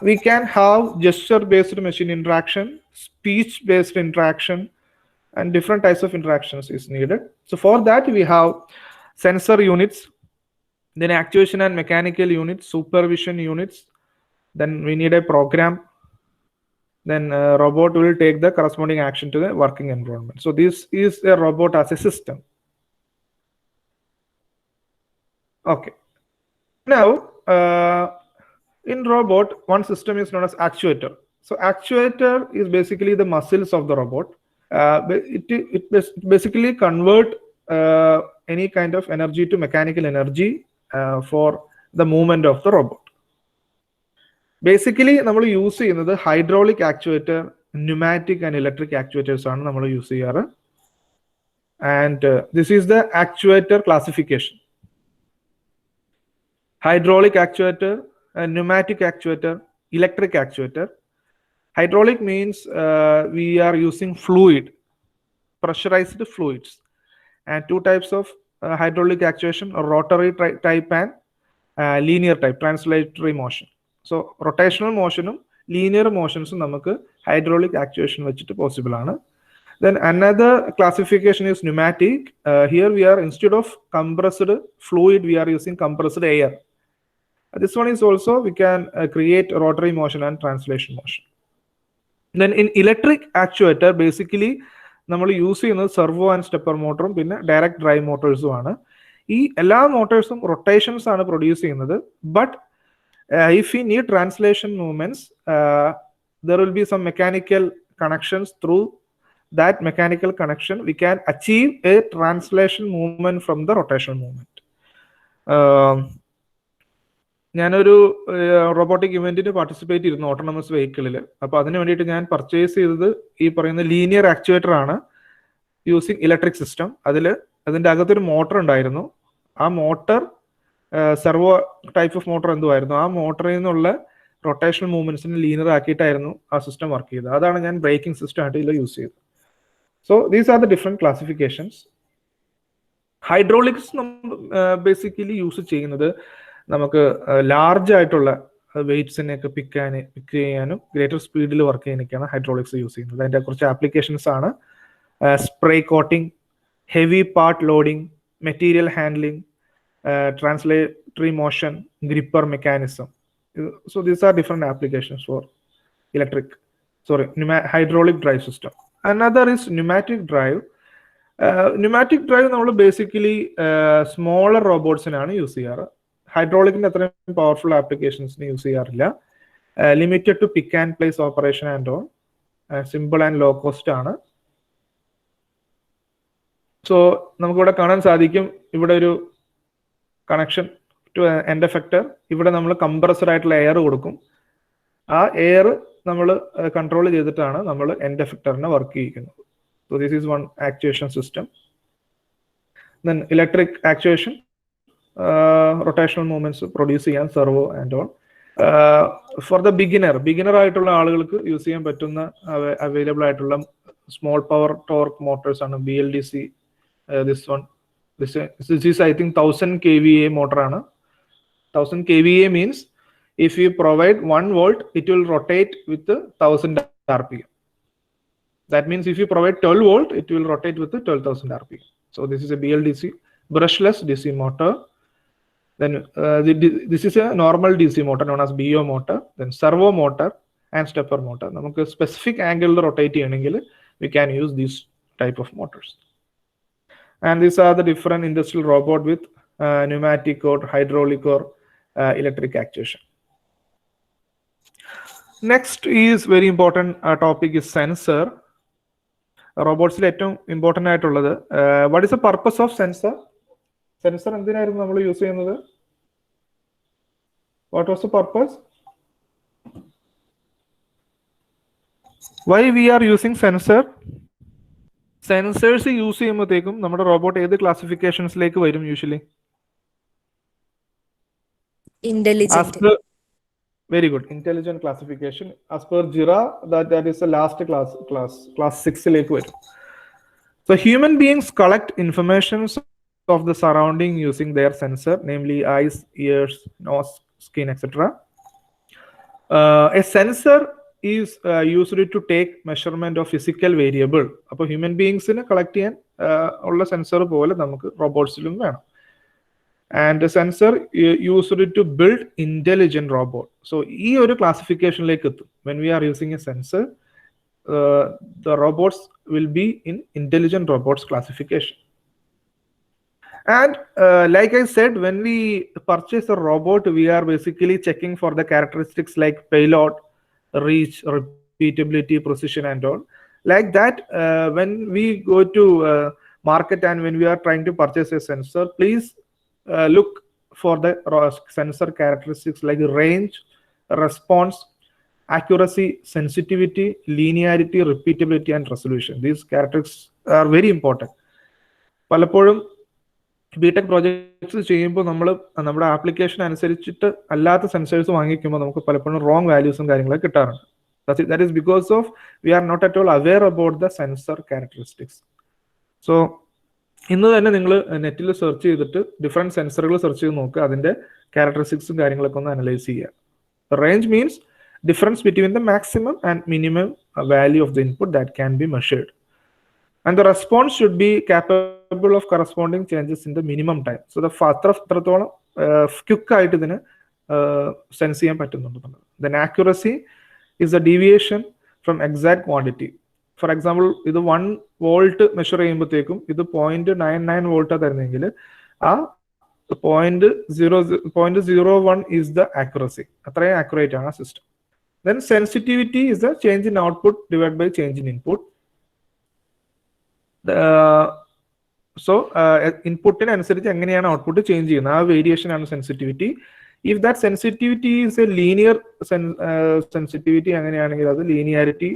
A: we can have gesture-based machine interaction, speech-based interaction, and different types of interactions is needed. So for that we have sensor units, then actuation and mechanical units, supervision units, then we need a program, then robot will take the corresponding action to the working environment. So this is a robot as a system. Okay. Now, in robot, one system is known as actuator. So actuator is basically the muscles of the robot. It basically convert any kind of energy to mechanical energy for the movement of the robot. Basically, നമ്മൾ use ചെയ്യുന്നത് hydraulic actuator, pneumatic and electric actuators ആണ് നമ്മൾ use ചെയ്യാറ്. And this is the actuator classification. Hydraulic actuator, pneumatic actuator, electric actuator. Hydraulic means we are using fluid, pressurized fluids, and two types of hydraulic actuation: rotary type and linear type, translatory motion. So rotational motion, linear motions നമുക്ക് hydraulic actuation വെച്ചിട്ട് possible ആണ്. Then another classification is pneumatic. Here we are, instead of compressed fluid, we are using compressed air. This one is also, we can create rotary motion and translation motion. Then in electric actuator, basically നമ്മൾ use ചെയ്യുന്നത് servo and stepper മോട്ടറും പിന്നെ direct drive മോട്ടോഴ്സും ആണ്. ഈ എല്ലാ മോട്ടോഴ്സും rotations ആണ് പ്രൊഡ്യൂസ് ചെയ്യുന്നത്. But if you need translation movements, there will be some mechanical connections. Through that mechanical connection we can achieve a translation movement from the rotation movement. ഞാനൊരു റോബോട്ടിക് ഇവന്റിന് participate ചെയ്തിരുന്നു ഓട്ടോണമസ് വെഹിക്കിളിൽ. അപ്പോൾ അതിന് വേണ്ടിയിട്ട് ഞാൻ പർച്ചേസ് ചെയ്തത് ഈ പറയുന്ന ലീനിയർ ആക്ച്വേറ്റർ ആണ്, യൂസിങ് ഇലക്ട്രിക് സിസ്റ്റം. അതിൻ്റെ അകത്തൊരു മോട്ടർ ഉണ്ടായിരുന്നു. ആ motor servo type of motor എന്തുമായിരുന്നു, ആ മോട്ടറിൽ നിന്നുള്ള റൊട്ടേഷണൽ മൂവ്മെന്റ്സിന് ലീനിയർ ആക്കിയിട്ടായിരുന്നു ആ സിസ്റ്റം വർക്ക് ചെയ്തത്. അതാണ് ഞാൻ ബ്രേക്കിംഗ് സിസ്റ്റം ആയിട്ട് ഇതിൽ യൂസ് ചെയ്തത്. So these are the different classifications. Hydraulics basically use ചെയ്യുന്നത് നമുക്ക് ലാർജ് ആയിട്ടുള്ള വെയ്റ്റ്സിനെയൊക്കെ പിക്ക് ചെയ്യാനും ഗ്രേറ്റർ സ്പീഡിൽ വർക്ക് ചെയ്യാനൊക്കെയാണ് ഹൈഡ്രോളിക്സ് യൂസ് ചെയ്യുന്നത്. അതിൻ്റെ കുറച്ച് ആപ്ലിക്കേഷൻസ് ആണ് spray coating, heavy part loading, material handling, translatory motion, gripper mechanism. So these are different applications for hydraulic drive system. Another is pneumatic drive. Pneumatic drive നമ്മൾ basically smaller റോബോട്ട്സിനാണ് use ചെയ്യാറ്. ഹൈഡ്രോളിക്കിന്റെ അത്രയും powerful ആപ്ലിക്കേഷൻസിന് use ചെയ്യാറില്ല. Limited to pick and place operation and on, simple and low cost ആണ്. So നമുക്കിവിടെ കാണാൻ സാധിക്കും, ഇവിടെ ഒരു കണക്ഷൻ ടു എൻഡ് എഫക്റ്റർ. ഇവിടെ നമ്മൾ കംപ്രസ്ഡ് ആയിട്ടുള്ള എയർ കൊടുക്കും. ആ എയർ നമ്മൾ കൺട്രോൾ ചെയ്തിട്ടാണ് നമ്മൾ എൻഡ് എഫക്റ്ററിനെ വർക്ക് ചെയ്യിക്കുന്നത്. So this is one actuation system. Then electric actuation, rotational movements produce ചെയ്യാൻ servo and all. For the beginner ആയിട്ടുള്ള ആളുകൾക്ക് യൂസ് ചെയ്യാൻ പറ്റുന്ന അവൈലബിൾ ആയിട്ടുള്ള സ്മോൾ പവർ ടോർക്ക് മോട്ടോഴ്സ് ആണ് BLDC. This is I think 1000 kVA motor ആണ്. 1000 kVA means if you provide 1 volt, it will rotate with 1000 RPM. That means if you provide 12 volt, it will rotate with 12,000 RPM. So this is a BLDC, brushless DC motor. Then this is a normal DC motor known as BO motor. Then servo motor and stepper motor. നമുക്ക് specific angle rotate ചെയ്യണമെങ്കിൽ we can use these type of motors. And these are the different industrial robot with pneumatic or hydraulic or electric actuation. Next is very important topic is sensor. Robots ഏറ്റവും important ആയിട്ടുള്ളത് what is the purpose of sensor? Sensor എന്തിനായിരുന്നു നമ്മൾ use ചെയ്യുന്നത്? What was the purpose? Why we are using sensor? Sensors use ചെയ്യുമ്പോഴത്തേക്കും നമ്മുടെ robot ഏത് ക്ലാസിഫിക്കേഷൻസിലേക്ക് വരും usually?
B: Intelligent.
A: Very good. Intelligent classification. As per JIRA, that is the last class 6 like vary. So human beings collect information of the surrounding using their sensor, namely eyes, ears, nose, skin, etc. A sensor is used to take measurement of physical variable. Appo human beings ne collect cheyan ulla sensor pole namukku robots ilum venam. And the sensor used to build intelligent robot. So ee oru classification like when we are using a sensor, the robots will be in intelligent robots classification. And like I said, when we purchase a robot, we are basically checking for the characteristics like payload, reach, repeatability, precision, and all. Like that, when we go to market and when we are trying to purchase a sensor, please look for the sensor characteristics like range, response, accuracy, sensitivity, linearity, repeatability, and resolution. These characteristics are very important. പലപ്പോഴും BTech projects ചെയ്യുമ്പോൾ നമ്മുടെ application അനുസരിച്ചിട്ട് അല്ലാത്ത sensors വാങ്ങിക്കുമ്പോൾ നമുക്ക് പലപ്പോഴും wrong വാല്യൂസും കാര്യങ്ങളൊക്കെ കിട്ടാറുണ്ട്. That is because of we are not at all aware about the sensor characteristics. So ഇന്ന് തന്നെ നിങ്ങൾ നെറ്റിൽ സെർച്ച് ചെയ്തിട്ട് ഡിഫറെൻറ്റ് സെൻസറുകൾ സെർച്ച് ചെയ്ത് നോക്കുക, അതിൻ്റെ ക്യാരക്ടറിസ്റ്റിക്സും കാര്യങ്ങളൊക്കെ ഒന്ന് അനലൈസ് ചെയ്യുക. Range means difference between the maximum and minimum value of the input that can be measured. And the response should be capable of corresponding changes in the minimum time. So the അത്രത്തോളം quick ആയിട്ട് ഇതിന് sense ചെയ്യാൻ പറ്റുന്നുണ്ട്. Then accuracy is the deviation from exact quantity. For example ഇത് 1 volt measure ചെയ്യുമ്പോഴത്തേക്കും ഇത് 0.99 വോൾട്ടാ തരുന്നെങ്കിൽ ആ 0.01 ഈസ് ദ ആക്യുറസി. അത്രയും ആക്യുറേറ്റ് ആണ് ആ system. Then sensitivity is the change in output divide by change in input. So ഇൻപുട്ടിനനുസരിച്ച് എങ്ങനെയാണ് ഔട്ട്പുട്ട് ചേഞ്ച് ചെയ്യുന്നത്, ആ വേരിയേഷൻ ആണ് sensitivity. If that sensitivity is a linear sensitivity അങ്ങനെയാണെങ്കിൽ അത് ലീനിയാരിറ്റി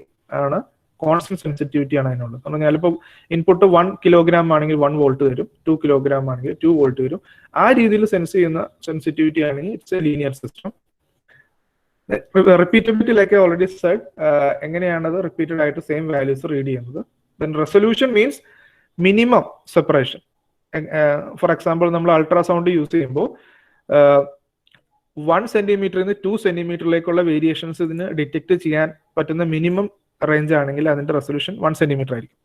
A: ആണ്, കോൺസ്റ്റന്റ് സെൻസിറ്റിവിറ്റി ആണ് അതിനുള്ളത്. എന്ന് പറഞ്ഞാൽ ഇപ്പോൾ ഇൻപുട്ട് 1 കിലോഗ്രാം ആണെങ്കിൽ 1 വോൾട്ട് വരും, 2 കിലോഗ്രാം ആണെങ്കിൽ 2 വോൾട്ട് വരും. ആ രീതിയിൽ സെൻസ് ചെയ്യുന്ന സെൻസിറ്റിവിറ്റി ആണെങ്കിൽ it's A linear system. Repeatability like I already Z, എങ്ങനെയാണത് റിപ്പീറ്റഡ് ആയിട്ട് സെയിം വാല്യൂസ് റീഡ് ചെയ്യുന്നത്. Then resolution means minimum separation. For example നമ്മൾ അൾട്രാസൗണ്ട് യൂസ് ചെയ്യുമ്പോൾ 1 സെന്റിമീറ്ററിൽ നിന്ന് 2 സെന്റിമീറ്ററിലേക്കുള്ള വേരിയേഷൻസ് ഇതിന് ഡിറ്റക്ട് ചെയ്യാൻ പറ്റുന്ന മിനിമം റേഞ്ച് ആണെങ്കിൽ അതിന്റെ റെസൊല്യൂഷൻ 1 സെന്റിമീറ്റർ ആയിരിക്കും.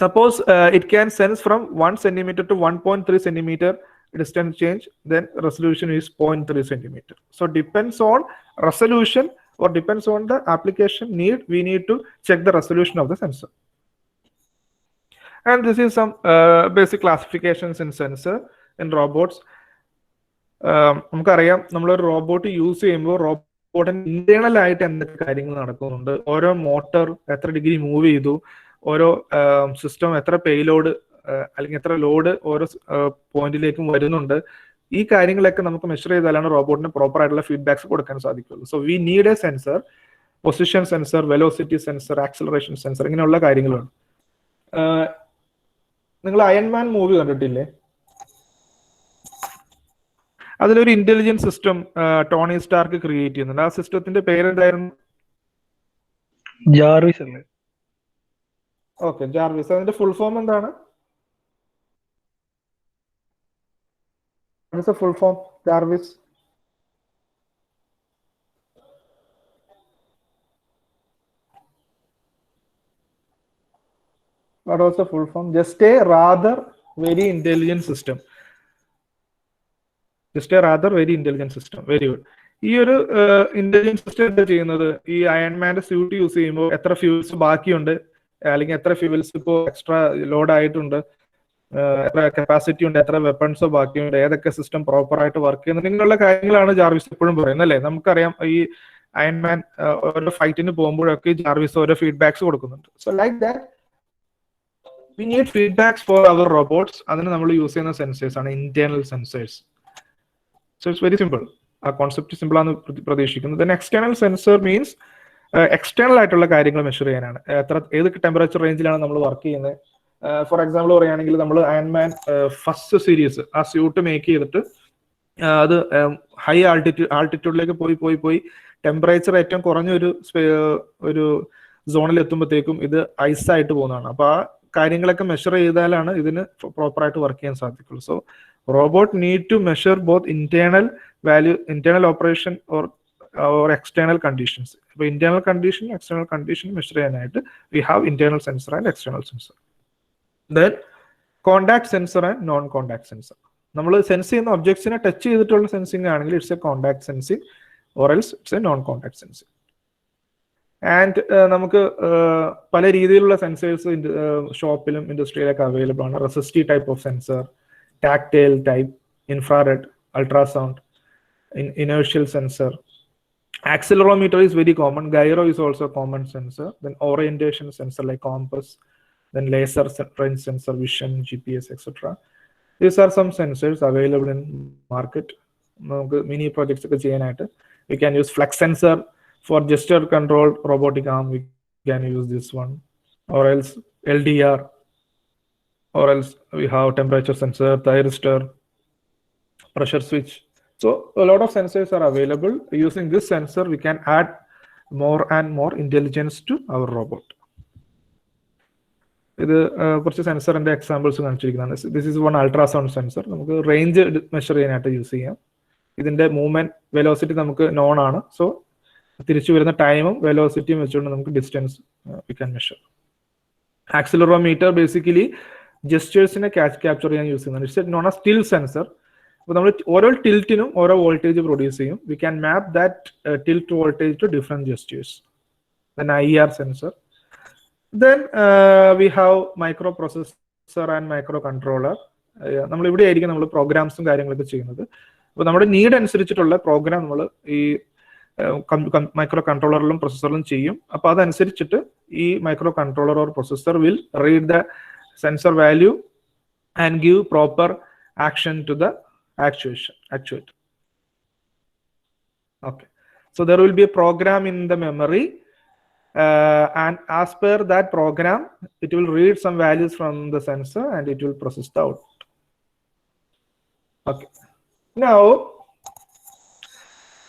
A: Suppose it can sense from 1 centimetre to 1.3 centimetre distance change, then resolution is 0.3 centimeter. So depends on resolution or depends on the application need, we need to check the resolution of the sensor. And this is some basic classifications in sensor in robots. നമുക്കറിയാം നമ്മളൊരു robot use ചെയ്യുമ്പോൾ റോബോട്ടിന് internal ആയിട്ട് എന്തൊക്കെ കാര്യങ്ങൾ നടക്കുന്നുണ്ട്, ഓരോ motor എത്ര degree move ചെയ്തു, ഓരോ സിസ്റ്റം എത്ര പേലോഡ് അല്ലെങ്കിൽ എത്ര ലോഡ് ഓരോ പോയിന്റിലേക്കും വരുന്നുണ്ട്, ഈ കാര്യങ്ങളൊക്കെ നമുക്ക് മെഷർ ചെയ്താലാണ് റോബോട്ടിന് പ്രോപ്പർ ആയിട്ടുള്ള ഫീഡ്ബാക്സ് കൊടുക്കാൻ സാധിക്കുള്ളൂ. So we need a sensor, position sensor, velocity sensor, acceleration sensor, ഇങ്ങനെയുള്ള കാര്യങ്ങളാണ്. നിങ്ങൾ അയൺമാൻ മൂവി കണ്ടിട്ടില്ലേ? അതിലൊരു intelligent system Tony Stark create ചെയ്യുന്നുണ്ട്. ആ സിസ്റ്റത്തിന്റെ പേരെന്തായിരുന്നു?
G: ജാർവിസ് അല്ലേ?
A: Okay, Jarvis. അതിന്റെ ഫുൾ ഫോം എന്താണ്? Full form Jarvis. What was the full form? Just a rather very intelligent system. Just a rather very intelligent system. Very good. ഈ ഒരു intelligent system എന്താ ചെയ്യുന്നത്? ഈ അയൺമാന്റെ സ്യൂട്ട് യൂസ് ചെയ്യുമ്പോൾ എത്ര ഫ്യൂൽസ് ബാക്കിയുണ്ട്, അല്ലെങ്കിൽ എത്ര ഫ്യൂൽസ് ഇപ്പോൾ എക്സ്ട്രാ ലോഡ് ആയിട്ടുണ്ട്, എത്ര കപ്പാസിറ്റി ഉണ്ട്, എത്ര വെപ്പൺസ് ബാക്കിയുണ്ട്, ഏതൊക്കെ സിസ്റ്റം പ്രോപ്പർ ആയിട്ട് വർക്ക് ചെയ്യുന്നത്, ഇങ്ങനെയുള്ള കാര്യങ്ങളാണ് ജാർവിസ് എപ്പോഴും പറയുന്നത് അല്ലേ? നമുക്കറിയാം ഈ അയൺമാൻ ഓരോ ഫൈറ്റിന് പോകുമ്പോഴൊക്കെ ജാർവിസ് ഓരോ ഫീഡ്ബാക്സ് കൊടുക്കുന്നുണ്ട്. So like that we need feedbacks for our robots. അതിന് നമ്മൾ യൂസ് ചെയ്യുന്ന സെൻസേഴ്സ് ആണ് internal sensors. So it's very simple. ആ കോൺസെപ്റ്റ് സിമ്പിൾ ആണ് പ്രതീക്ഷിക്കുന്നത്. Then external sensor means external ആയിട്ടുള്ള കാര്യങ്ങൾ മെഷർ ചെയ്യാനാണ്. ഏത് ടെമ്പറേച്ചർ റേഞ്ചിലാണ് നമ്മൾ വർക്ക് ചെയ്യുന്നത്. ഫോർ എക്സാമ്പിൾ പറയുകയാണെങ്കിൽ നമ്മൾ അയൺമാൻ ഫസ്റ്റ് സീരീസ് ആ സ്യൂട്ട് മേക്ക് ചെയ്തിട്ട് അത് ഹൈ ആൾട്ടിറ്റ്യൂഡിലേക്ക് പോയി ടെമ്പറേച്ചർ ഏറ്റവും കുറഞ്ഞ ഒരു സോണിൽ എത്തുമ്പോഴത്തേക്കും ഇത് ഐസായിട്ട് പോകുന്നതാണ്. അപ്പൊ ആ കാര്യങ്ങളൊക്കെ മെഷർ ചെയ്താലാണ് ഇതിന് പ്രോപ്പറായിട്ട് വർക്ക് ചെയ്യാൻ സാധിക്കുള്ളൂ. So robot need to measure both internal operation or external conditions. അപ്പൊ internal condition external condition measure ചെയ്യാനായിട്ട് we have internal sensor and external sensor. Then contact sensor and non contact sensor. നമ്മൾ sense ചെയ്യുന്ന ഒബ്ജക്ട്സിനെ touch ചെയ്തിട്ടുള്ള sensing ആണെങ്കിൽ it's a contact sensing or else it's a non contact sensing. And നമുക്ക് പല രീതിയിലുള്ള sensors ഷോപ്പിലും ഇൻഡസ്ട്രിയിലൊക്കെ അവൈലബിൾ ആണ്. Resistive type of sensor, tactile type, infrared, ultrasound, inertial sensor. Accelerometer is very common. Gyro is also a common sensor. Then orientation sensor like compass, then laser range sensor, vision, GPS, etc. These are some sensors available in market. Mini projects we can use flex sensor for gesture controlled robotic arm. We can use this one, or else LDR, or else we have temperature sensor, thyristor, pressure switch. So a lot of sensors are available. Using this sensor, we can add more and more intelligence to our robot. കുറച്ച് സെൻസറിന്റെ examples കാണിച്ചിരിക്കുന്നതാണ്. This is one ultrasound sensor. നമുക്ക് range measure ചെയ്യാനായിട്ട് use ചെയ്യാം. ഇതിന്റെ movement velocity നമുക്ക് known ആണ്. So തിരിച്ചു വരുന്ന ടൈമും വെലോസിറ്റിയും വെച്ചുകൊണ്ട് നമുക്ക് distance we can measure. Accelerometer basically ജെസ്റ്റേഴ്സിനെ ക്യാപ്ചർ ചെയ്യാൻ യൂസ് ചെയ്യുന്നത്. It's known as tilt sensor. അപ്പോൾ നമ്മൾ ഓരോ ടിൽറ്റിനും ഓരോ വോൾട്ടേജ് പ്രൊഡ്യൂസ് ചെയ്യും. We can map that tilt voltage to different gestures. Then IR sensor. Then we have microprocessor and microcontroller. നമ്മൾ ഇവിടെ ആയിരിക്കും നമ്മൾ പ്രോഗ്രാംസും കാര്യങ്ങളൊക്കെ ചെയ്യുന്നത്. അപ്പോൾ നമ്മുടെ നീഡ് അനുസരിച്ചിട്ടുള്ള പ്രോഗ്രാം നമ്മൾ ഈ മൈക്രോ കൺട്രോളറിലും പ്രൊസസ്സറിലും ചെയ്യും. അപ്പോൾ അതനുസരിച്ചിട്ട് ഈ micro controller or processor will read the sensor value and give proper action to the actuator. Okay, so there will be a program in the memory. And as per that program, it will read some values from the sensor and it will process the output. Okay. Now,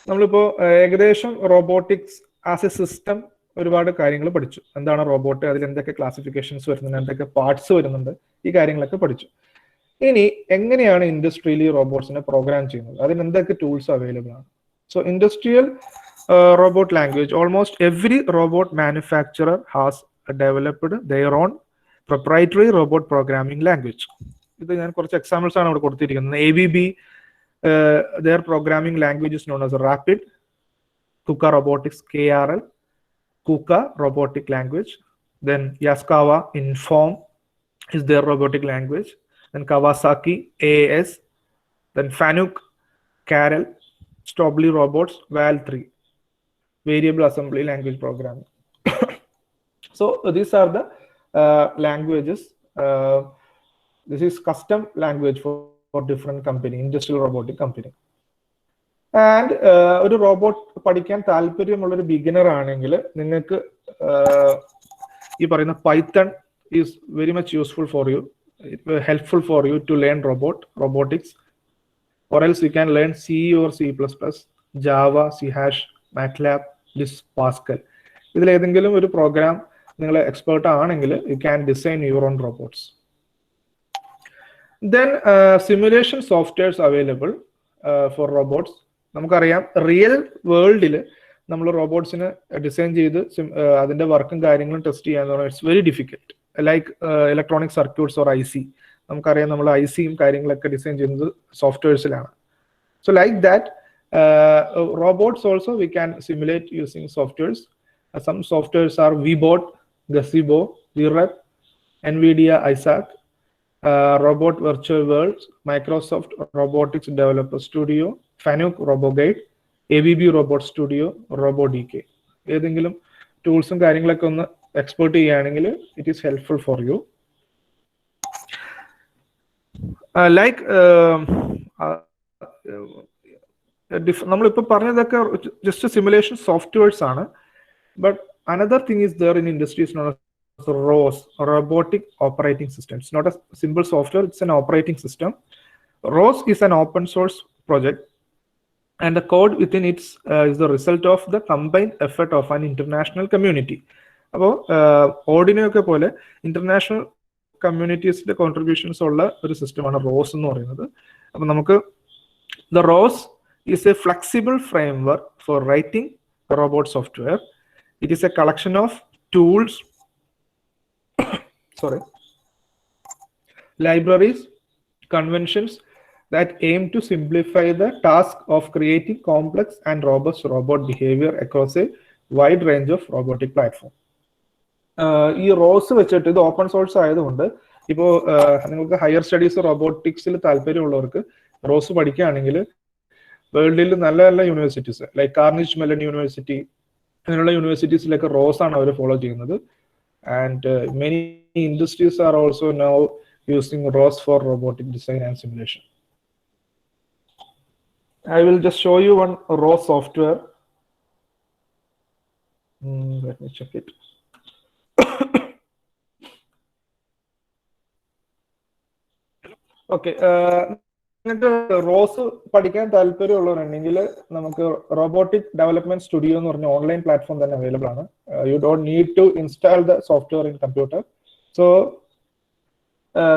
A: നമ്മളിപ്പോ ഏകദേശം robotics as A system ഒരുപാട് കാര്യങ്ങൾ പഠിച്ചു. എന്താണ് robot, അതിൽ എന്തൊക്കെ classifications വരുന്നുണ്ട്, എന്തൊക്കെ പാർട്സ് വരുന്നുണ്ട്, ഈ കാര്യങ്ങളൊക്കെ പഠിച്ചു. ഇനി എങ്ങനെയാണ് ഇൻഡസ്ട്രിയിൽ റോബോട്ട്സിനെ പ്രോഗ്രാം ചെയ്യുന്നത്, അതിന് എന്തൊക്കെ ടൂൾസ് അവൈലബിൾ ആണ്? So industrial robot language, almost every robot manufacturer has developed their own proprietary robot programming language. ഇത് ഞാൻ കുറച്ച് എക്സാമ്പിൾസ് ആണ് ഇവിടെ കൊടുത്തിരിക്കുന്നത്. ABB, their programming language is known as Rapid. KUKA Robotics, KRL, KUKA Robotic Language. Then Yaskawa Inform is their robotic language. Then Kawasaki, AAS. Then Fanuc, Carel, Stobley Robots, VAL3. Variable assembly language programming. So these are the languages. This is custom language for different company, industrial robotic company. And ഒരു robot പഠിക്കാൻ താല്പര്യമുള്ള ഒരു beginner ആണെങ്കിൽ നിങ്ങൾക്ക് ഈ പറയുന്ന Python is very much useful for you. helpful for you to learn robotics, or else you can learn C or C++, Java, C#, MATLAB, this Pascal. ഇതിൽ ഏതെങ്കിലും ഒരു പ്രോഗ്രാം നിങ്ങൾ എക്സ്പേർട്ട് ആണെങ്കിൽ you can design your own robots. Then simulation softwares available for robots. നമുക്കറിയാം real വേൾഡിൽ നമ്മൾ റോബോട്ട്സിനെ design ചെയ്ത് അതിന്റെ വർക്കും കാര്യങ്ങളും ടെസ്റ്റ് ചെയ്യാന്ന് പറഞ്ഞാൽ it's very difficult. Like electronic circuits or IC. നമുക്കറിയാം നമ്മൾ ICയും കാര്യങ്ങളൊക്കെ ഡിസൈൻ ചെയ്യുന്നത് സോഫ്റ്റ്വെയർസിലാണ്. So like that robots also we can simulate using softwares. Some softwares are VBot, Gazebo, VREP, NVIDIA Isaac, Robot Virtual Worlds, Microsoft Robotics Developer Studio, Fanuc RoboGuide, ABB Robot Studio, RoboDK. ഏതെങ്കിലും ടൂൾസും കാര്യങ്ങളൊക്കെ ഒന്ന് expert ചെയ്യുകയാണെങ്കിൽ it is helpful for U. Like നമ്മളിപ്പോൾ പറഞ്ഞതൊക്കെ just simulation softwares ആണ്. But another thing is there in industries non as ROS, Robotic Operating System. It's not a simple software, it's an operating system. ROS is an open source project, and the code within it is the result of the combined effort of an international community. അപ്പോൾ Arduino ഒക്കെ പോലെ international കമ്മ്യൂണിറ്റീസിന്റെ contributions ഉള്ള ഒരു സിസ്റ്റമാണ് rose എന്ന് പറയുന്നത്. അപ്പോൾ നമുക്ക് the ROS is a flexible framework for writing robot software. It is a collection of tools, libraries, conventions that aim to simplify the task of creating complex and robust robot behavior across a wide range of robotic platform. ഈ rose വെച്ചിട്ട് ഇത് open source ആയതുകൊണ്ട് ഇപ്പോൾ നിങ്ങൾക്ക് higher studies റോബോട്ടിക്സിൽ താല്പര്യമുള്ളവർക്ക് rose പഠിക്കുകയാണെങ്കിൽ വേൾഡിൽ നല്ല നല്ല universities like cornice melon university അങ്ങനെയുള്ള യൂണിവേഴ്സിറ്റീസിലൊക്കെ റോസ് ആണ് അവർ ഫോളോ ചെയ്യുന്നത്. And many industries are also now using ROS for robotic design and simulation. I will just show you one ROS software. Let me check it. Okay. നിങ്ങൾക്ക് ROS പഠിക്കാൻ താല്പര്യമുള്ളവരുണ്ടെങ്കിൽ നമുക്ക് robotic development studio എന്ന് പറഞ്ഞ online platform തന്നെ available ആണ്. You don't need to install the software in computer. So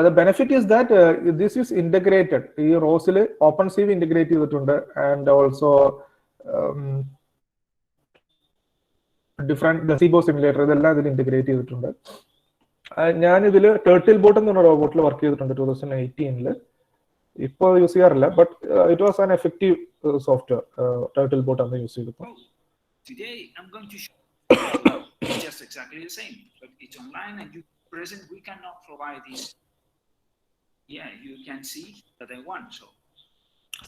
A: the benefit is that this is integrated. ഈ റോസിൽ ഓപ്പൺ സീവ് ഇന്റഗ്രേറ്റ് ചെയ്തിട്ടുണ്ട് and also different Gazebo simulator ഇതെല്ലാം ഇതിൽ integrate ചെയ്തിട്ടുണ്ട്. ഞാനിതിൽ ടേർട്ടിൽ ബോട്ട് എന്ന് പറഞ്ഞ റോബോട്ടിൽ വർക്ക് ചെയ്തിട്ടുണ്ട് 2018. ഇപ്പോൾ യൂസ് ചെയ്യാറില്ല, but it was an effective software. Turtle boat ആണ് യൂസ് ചെയ്തപ്പോൾ.
G: Today I'm going to show you just exactly the same, but it's online and you present. We cannot provide this. Yeah, you can see that I want.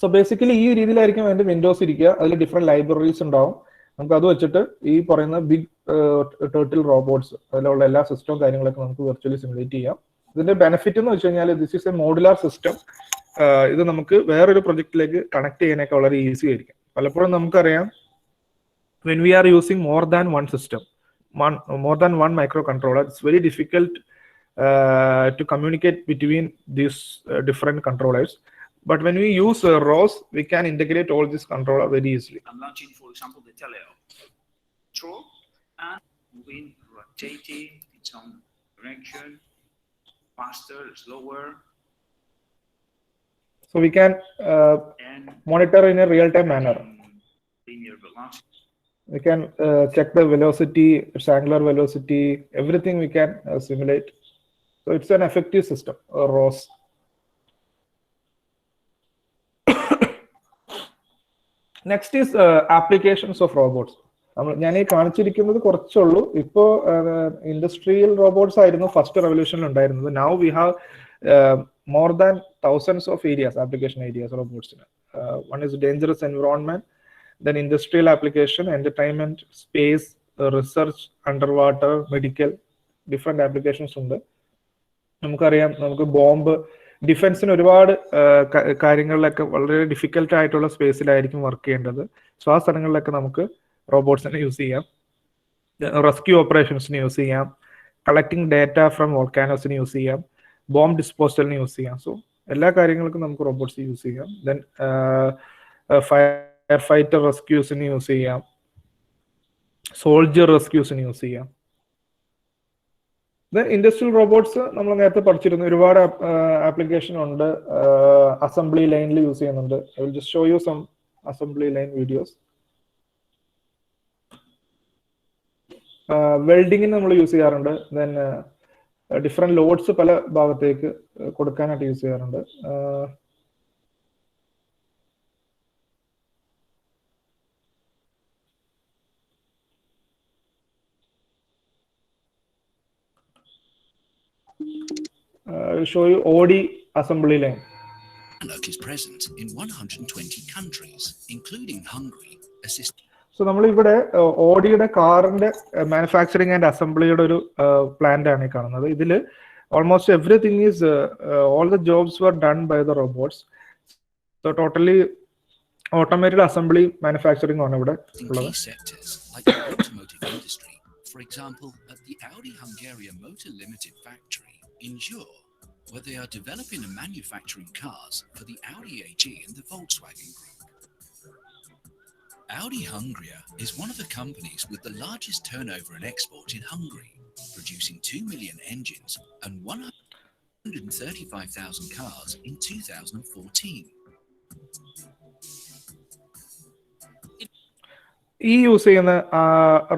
G: So
A: basically ഈ രീതിയിലായിരിക്കും അതിന്റെ Windows ഇരിക്കുക. അതിൽ different libraries ഉണ്ടാവും. നമുക്ക് അത് വെച്ചിട്ട് ഈ പറയുന്ന ബിഗ് ടേർട്ടിൽ റോബോട്ട്സ് അതിലുള്ള എല്ലാ സിസ്റ്റവും കാര്യങ്ങളൊക്കെ നമുക്ക് വെർച്വലി സിമുലേറ്റ് ചെയ്യാം. ഇതിന്റെ ബെനിഫിറ്റ് എന്ന് വെച്ച് കഴിഞ്ഞാൽ this is A modular system. ഇത് നമുക്ക് വേറൊരു പ്രൊജക്റ്റിലേക്ക് കണക്ട് ചെയ്യാനൊക്കെ വളരെ ഈസി ആയിരിക്കും. പലപ്പോഴും നമുക്കറിയാം when we are using more than one system, more than one microcontroller, it's very difficult to communicate between these different controllers. But when we use ROS, we can integrate all these controllers very easily.
G: I'm launching, for example, the teleo control and moving, rotating its own direction, faster, slower.
A: So we can monitor in a real-time manner.
G: Linear velocity.
A: We can check the velocity, its angular velocity, everything we can simulate. So it's an effective system, ROS. Next is applications of robots. ഞാൻ ഈ കാണിച്ചിരിക്കുന്നത് കുറച്ചുള്ളൂ. ഇപ്പോൾ industrial robots ആയിരുന്നു first റെവല്യൂഷനിൽ ഉണ്ടായിരുന്നത്. Now we have more than thousands of areas, application areas robots. One is dangerous environment, then industrial application, entertainment, space, research, underwater, medical, different applications ഉണ്ട്. നമുക്കറിയാം നമുക്ക് bomb ഡിഫൻസിന് ഒരുപാട് കാര്യങ്ങളിലൊക്കെ വളരെ ഡിഫിക്കൽട്ട് ആയിട്ടുള്ള സ്പേസിലായിരിക്കും വർക്ക് ചെയ്യേണ്ടത്. സോ ആ സ്ഥലങ്ങളിലൊക്കെ നമുക്ക് റോബോട്ട്സിനെ യൂസ് ചെയ്യാം. റെസ്ക്യൂ ഓപ്പറേഷൻസിന് യൂസ് ചെയ്യാം. കളക്ടിങ് ഡേറ്റ ഫ്രം വോൾക്കാനോസിന് യൂസ് ചെയ്യാം. ബോംബ് ഡിസ്പോസലിന് യൂസ് ചെയ്യാം. സോ എല്ലാ കാര്യങ്ങൾക്കും നമുക്ക് റോബോട്ട്സ് യൂസ് ചെയ്യാം. ദെൻ ഫയർ ഫൈറ്റർ റെസ്ക്യൂസിന് യൂസ് ചെയ്യാം, സോൾജർ റെസ്ക്യൂസിന് യൂസ് ചെയ്യാം. ദെൻ ഇൻഡസ്ട്രിയൽ റോബോട്ട്സ് നമ്മൾ നേരത്തെ പഠിച്ചിരുന്നു, ഒരുപാട് ആപ്ലിക്കേഷൻ ഉണ്ട്. അസംബ്ലി ലൈനിൽ യൂസ് ചെയ്യുന്നുണ്ട്. I will just show you some assembly line videos. വെൽഡിങ്ങിന് നമ്മൾ യൂസ് ചെയ്യാറുണ്ട്. ദെൻ ഡിഫറെന്റ് ലോഡ്സ് പല ഭാഗത്തേക്ക് കൊടുക്കാനായിട്ട് യൂസ് ചെയ്യാറുണ്ട്. I will show you OD assembly line.
H: Is present in 120 countries, including Hungary.
A: So നമ്മൾ ഇവിടെ ഓഡിയുടെ കാറിന്റെ മാനുഫാക്ചറിങ് ആൻഡ് അസംബ്ലിയുടെ ഒരു പ്ലാന്റ് ആണ് ഈ കാണുന്നത്. ഇതിൽ almost everything is all the jobs were done by the robots. So totally automated assembly manufacturing ആണ് ഇവിടെ ഉള്ളത്.
H: For example, at the Audi Hungarian Motor Limited factory in Győr, where they are developing and manufacturing cars for the Audi AG and the Volkswagen Group. Audi Hungary is one of the companies with the largest turnover and export in Hungary, producing 2 million engines and 135,000 cars in 2014.
A: ഈ use ചെയ്യുന്ന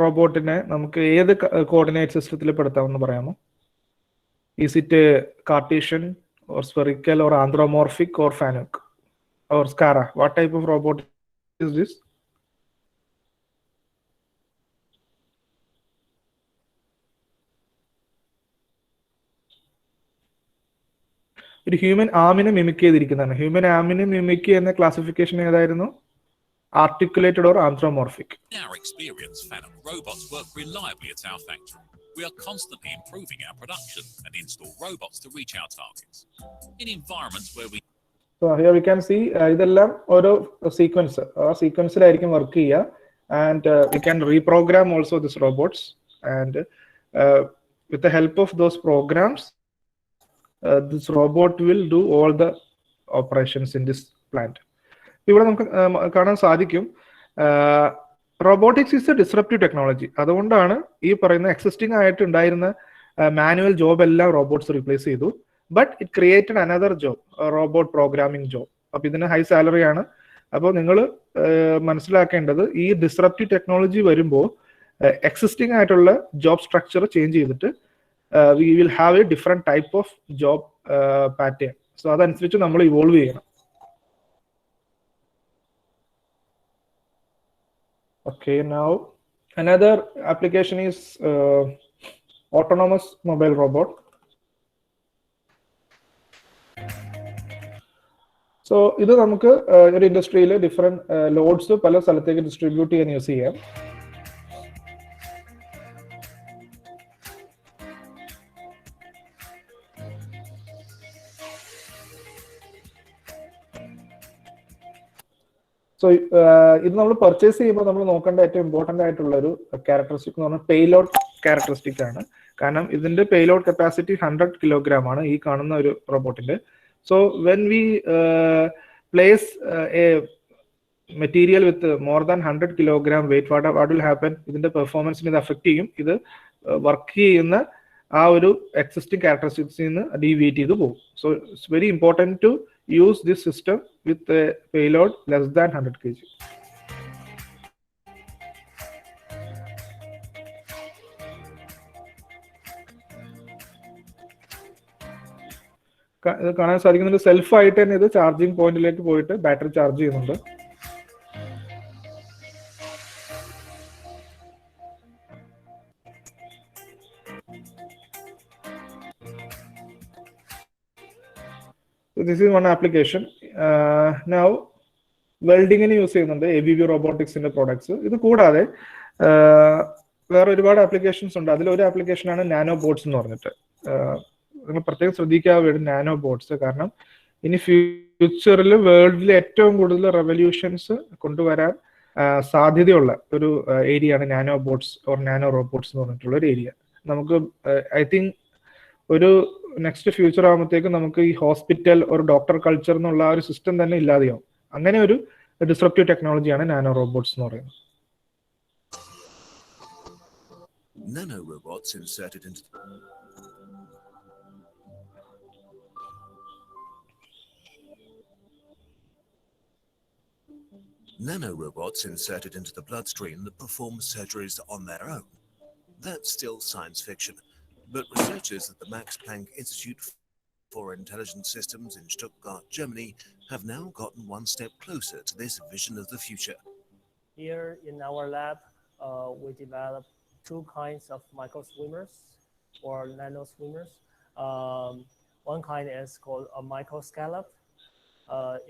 A: റോബോട്ടിനെ നമുക്ക് ഏത് coordinate സിസ്റ്റത്തിൽ പെടുത്താമെന്ന് പറയാമോ? Is it a Cartesian or spherical or anthropomorphic or Fanuc or Scara? What type of robot is this? ഒരു human ആമിനെ mimic ചെയ്തിരിക്കുന്നതാണ്. Human ആമിനെ mimic ചെയ്യുന്ന classification ഏതായിരുന്നു? Articulated or anthropomorphic.
I: In our experience, Fanuc robots work reliably at our factory. We are constantly improving our production and install robots to reach our targets. In environments where we...
A: So here we can see ഇതെല്ലാം ഓരോ sequence, ആ സീക്വൻസിലായിരിക്കും work ചെയ്യുക. And we can reprogram also these robots. And with the help of those programs, this robot will do all the operations in this plant. ഇവിടെ നമുക്ക് കാണാൻ സാധിക്കും robotics is A disruptive technology. അതുകൊണ്ടാണ് ഈ പറയുന്ന existing ആയിട്ട് ഉണ്ടായിരുന്ന മാനുവൽ ജോബ് എല്ലാം റോബോട്ട്സ് റീപ്ലേസ് ചെയ്തു. But it created another job, robot programming job. അപ്പൊ ഇതിന് ഹൈ സാലറി ആണ്. അപ്പോൾ നിങ്ങൾ മനസ്സിലാക്കേണ്ടത് ഈ ഡിസ്റപ്റ്റീവ് ടെക്നോളജി വരുമ്പോൾ എക്സിസ്റ്റിംഗ് ആയിട്ടുള്ള ജോബ് സ്ട്രക്ചർ ചേഞ്ച് ചെയ്തിട്ട് we will have A different type of job pattern. So അതനുസരിച്ച് നമ്മൾ ഇവോൾവ് ചെയ്യണം. Okay, now another application is autonomous mobile robot. So ഇത് നമുക്ക് ഒരു ഇൻഡസ്ട്രിയിൽ ഡിഫറെന്റ് ലോഡ്സ് പല സ്ഥലത്തേക്ക് ഡിസ്ട്രിബ്യൂട്ട് ചെയ്യാൻ യൂസ് ചെയ്യാം. സോ ഇത് നമ്മൾ പർച്ചേസ് ചെയ്യുമ്പോൾ നമ്മൾ നോക്കേണ്ട ഏറ്റവും ഇമ്പോർട്ടൻ്റ് ആയിട്ടുള്ള ഒരു ക്യാരക്ടറിസ്റ്റിക് എന്ന് പറഞ്ഞാൽ പേലോഡ് ക്യാരക്ടറിസ്റ്റിക് ആണ്. കാരണം ഇതിന്റെ പേലോഡ് കപ്പാസിറ്റി 100 കിലോഗ്രാം ആണ് ഈ കാണുന്ന ഒരു റോബോട്ടിന്റെ. So when we place a material with more than 100 kilogram weight, what will happen? ഇതിന്റെ പെർഫോമൻസിന് ഇത് അഫക്ട് ചെയ്യും. ഇത് വർക്ക് ചെയ്യുന്ന ആ ഒരു എക്സിസ്റ്റിംഗ് ക്യാരക്ടറിസ്റ്റിക്സിൽ നിന്ന് ഡീവിയേറ്റ് ചെയ്ത് പോകും. So it's very important to use this system with a payload less than 100 kg. കാണാൻ സാധിക്കുന്നുണ്ട് സെൽഫ് ആയിട്ട് തന്നെ ഇത് ചാർജിങ് പോയിന്റിലേക്ക് പോയിട്ട് ബാറ്ററി ചാർജ് ചെയ്യുന്നുണ്ട്. So this is one application. Now വെൽഡിങ്ങിന് യൂസ് ചെയ്യുന്നുണ്ട് ABB റോബോട്ടിക്സിന്റെ പ്രോഡക്ട്സ്. ഇത് കൂടാതെ വേറെ ഒരുപാട് ആപ്ലിക്കേഷൻസ് ഉണ്ട്. അതിലൊരു ആപ്ലിക്കേഷനാണ് നാനോ ബോട്ട്സ് എന്ന് പറഞ്ഞിട്ട്. നിങ്ങൾ പ്രത്യേകം ശ്രദ്ധിക്കാൻ വേണ്ടി നാനോ ബോട്ട്സ്, കാരണം ഇനി ഫ്യൂച്ചറിൽ വേൾഡിൽ ഏറ്റവും കൂടുതൽ റെവല്യൂഷൻസ് കൊണ്ടുവരാൻ സാധ്യതയുള്ള ഒരു ഏരിയയാണ് nano bots or nano robots എന്ന് പറഞ്ഞിട്ടുള്ള ഒരു ഏരിയ. നമുക്ക് ഐ തിങ്ക് ഒരു നെക്സ്റ്റ് ഫ്യൂച്ചർ ആകുമ്പോഴത്തേക്ക് നമുക്ക് ഈ ഹോസ്പിറ്റൽ ഒരു ഡോക്ടർ കൾച്ചർ എന്നുള്ള ആ ഒരു സിസ്റ്റം തന്നെ ഇല്ലാതെയാവും. അങ്ങനെ ഒരു ഡിസ്റപ്റ്റീവ് ടെക്നോളജിയാണ് നാനോ റോബോട്ട്സ് എന്ന് പറയുന്നത്.
J: Nanorobots inserted into Nanorobots inserted into the bloodstream that perform surgeries on their own. That's still science fiction, but researchers at the Max Planck Institute for Intelligent Systems in Stuttgart, Germany, have now gotten one step closer to this vision of the future.
K: Here in our lab, we developed two kinds of micro swimmers or nano swimmers. One kind is called a microscallop.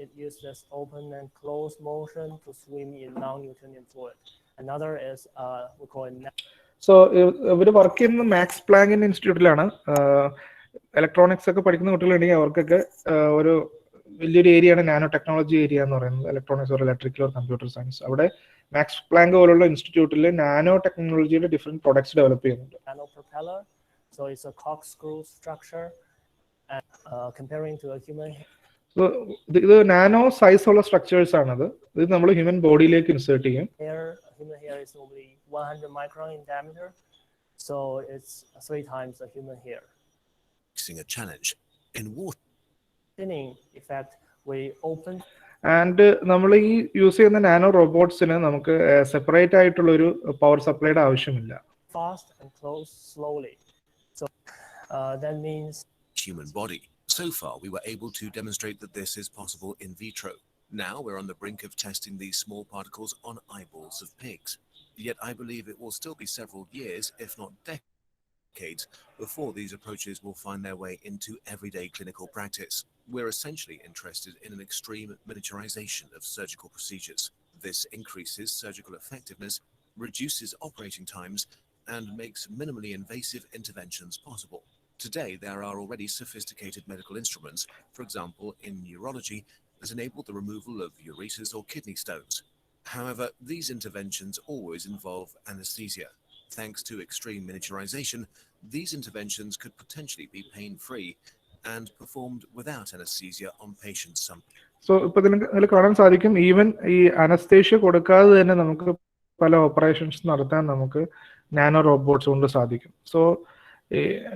K: It uses open and closed motion to swim in non-Newtonian fluid. Another is we call it.
A: So ഇവർ work ചെയ്യുന്നത് max Planck ഇൻസ്റ്റിറ്റ്യൂട്ടിലാണ്. Electronics ഒക്കെ പഠിക്കുന്ന കുട്ടികളുണ്ടെങ്കിൽ അവർക്കൊക്കെ ഒരു വലിയൊരു ഏരിയയാണ് nano technology area എന്ന് പറയുന്നത്, electronics or electrical or computer science. അവിടെ മാക്സ് പ്ലാങ്ക് പോലുള്ള ഇൻസ്റ്റിറ്റ്യൂട്ടിൽ നാനോ ടെക്നോളജിയുടെ ഡിഫറെന്റ് പ്രൊഡക്ട്സ് ഡെവലപ്പ് ചെയ്യുന്നുണ്ട്.
K: Nano propeller, so it's a corkscrew structure, and comparing to a human.
A: ഇത് നാനോ സൈസ് ഉള്ള സ്ട്രക്ചേഴ്സ് ആണത്. ഇത് നമ്മൾ ഹ്യൂമൻ ബോഡിയിലേക്ക് ഇൻസേർട്ട് ചെയ്യും.
K: Human hair is normally 100 micron in diameter, so it's 3 times the human hair.
J: A challenge in water.
K: Thinning effect, we open.
A: And നമ്മൾ ഈ use ചെയ്യുന്ന nano റോബോട്ട്സിന് നമുക്ക് സെപ്പറേറ്റ് ആയിട്ടുള്ള ഒരു പവർ സപ്ലൈയുടെ ആവശ്യമില്ല.
K: Fast and close slowly. So that means
J: human body. So far, we were able to demonstrate that this is possible in vitro. Now we're on the brink of testing these small particles on eyeballs of pigs. Yet I believe it will still be several years, if not decades, before these approaches will find their way into everyday clinical practice. We're essentially interested in an extreme miniaturization of surgical procedures. This increases surgical effectiveness, reduces operating times, and makes minimally invasive interventions possible. Today, there are already sophisticated medical instruments, for example, in neurology, that enable the removal of ureters or kidney stones. However, these interventions always involve anesthesia. Thanks to extreme miniaturization, these interventions could potentially be pain-free and performed without anesthesia on patients.
A: So, ഇപ്പോൾ ഇതിൽ കാണാൻ സാധിക്കും, even ഈ anaesthesia കൊടുക്കാതെ തന്നെ നമുക്ക് പല operations നടത്താൻ നമുക്ക് നാനോ റോബോട്ട്സ് കൊണ്ട് സാധിക്കും. സോ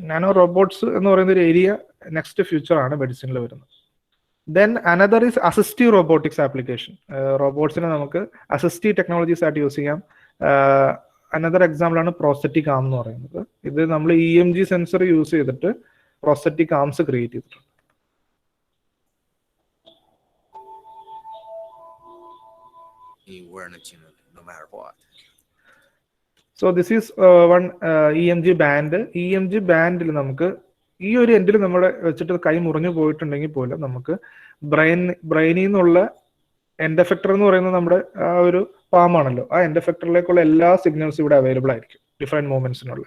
A: നാനോ റോബോട്ട്സ് എന്ന് പറയുന്ന ഒരു ഏരിയ നെക്സ്റ്റ് ഫ്യൂച്ചർ ആണ് മെഡിസിനിൽ വരുന്നത്. Then another is assistive robotics application. റോബോട്ട്സിനെ നമുക്ക് അസിസ്റ്റീവ് ടെക്നോളജീസ് ആയിട്ട് യൂസ് ചെയ്യാം. അനദർ എക്സാമ്പിൾ ആണ് പ്രോസ്തെറ്റിക് ആം എന്ന് പറയുന്നത്. ഇത് നമ്മൾ EMG സെൻസർ യൂസ് ചെയ്തിട്ട് പ്രോസ്തെറ്റിക് ആംസ് ക്രിയേറ്റ് ചെയ്തിട്ടുണ്ട്.
L: No matter what.
A: So this is one EMG band. EMG ബാൻഡിൽ നമുക്ക് ഈ ഒരു എൻഡിൽ നമ്മുടെ വെച്ചിട്ട് കൈ മുറിഞ്ഞു പോയിട്ടുണ്ടെങ്കിൽ പോലും നമുക്ക് ബ്രെയിനിൽ നിന്നുള്ള എൻഡ് എഫക്ടർ എന്ന് പറയുന്നത് നമ്മുടെ ആ ഒരു പാമാണല്ലോ, ആ എൻഡ് എഫക്ടറിലേക്കുള്ള എല്ലാ സിഗ്നൽസും ഇവിടെ അവൈലബിൾ ആയിരിക്കും different മൂവ്മെന്റ്സിനുള്ള.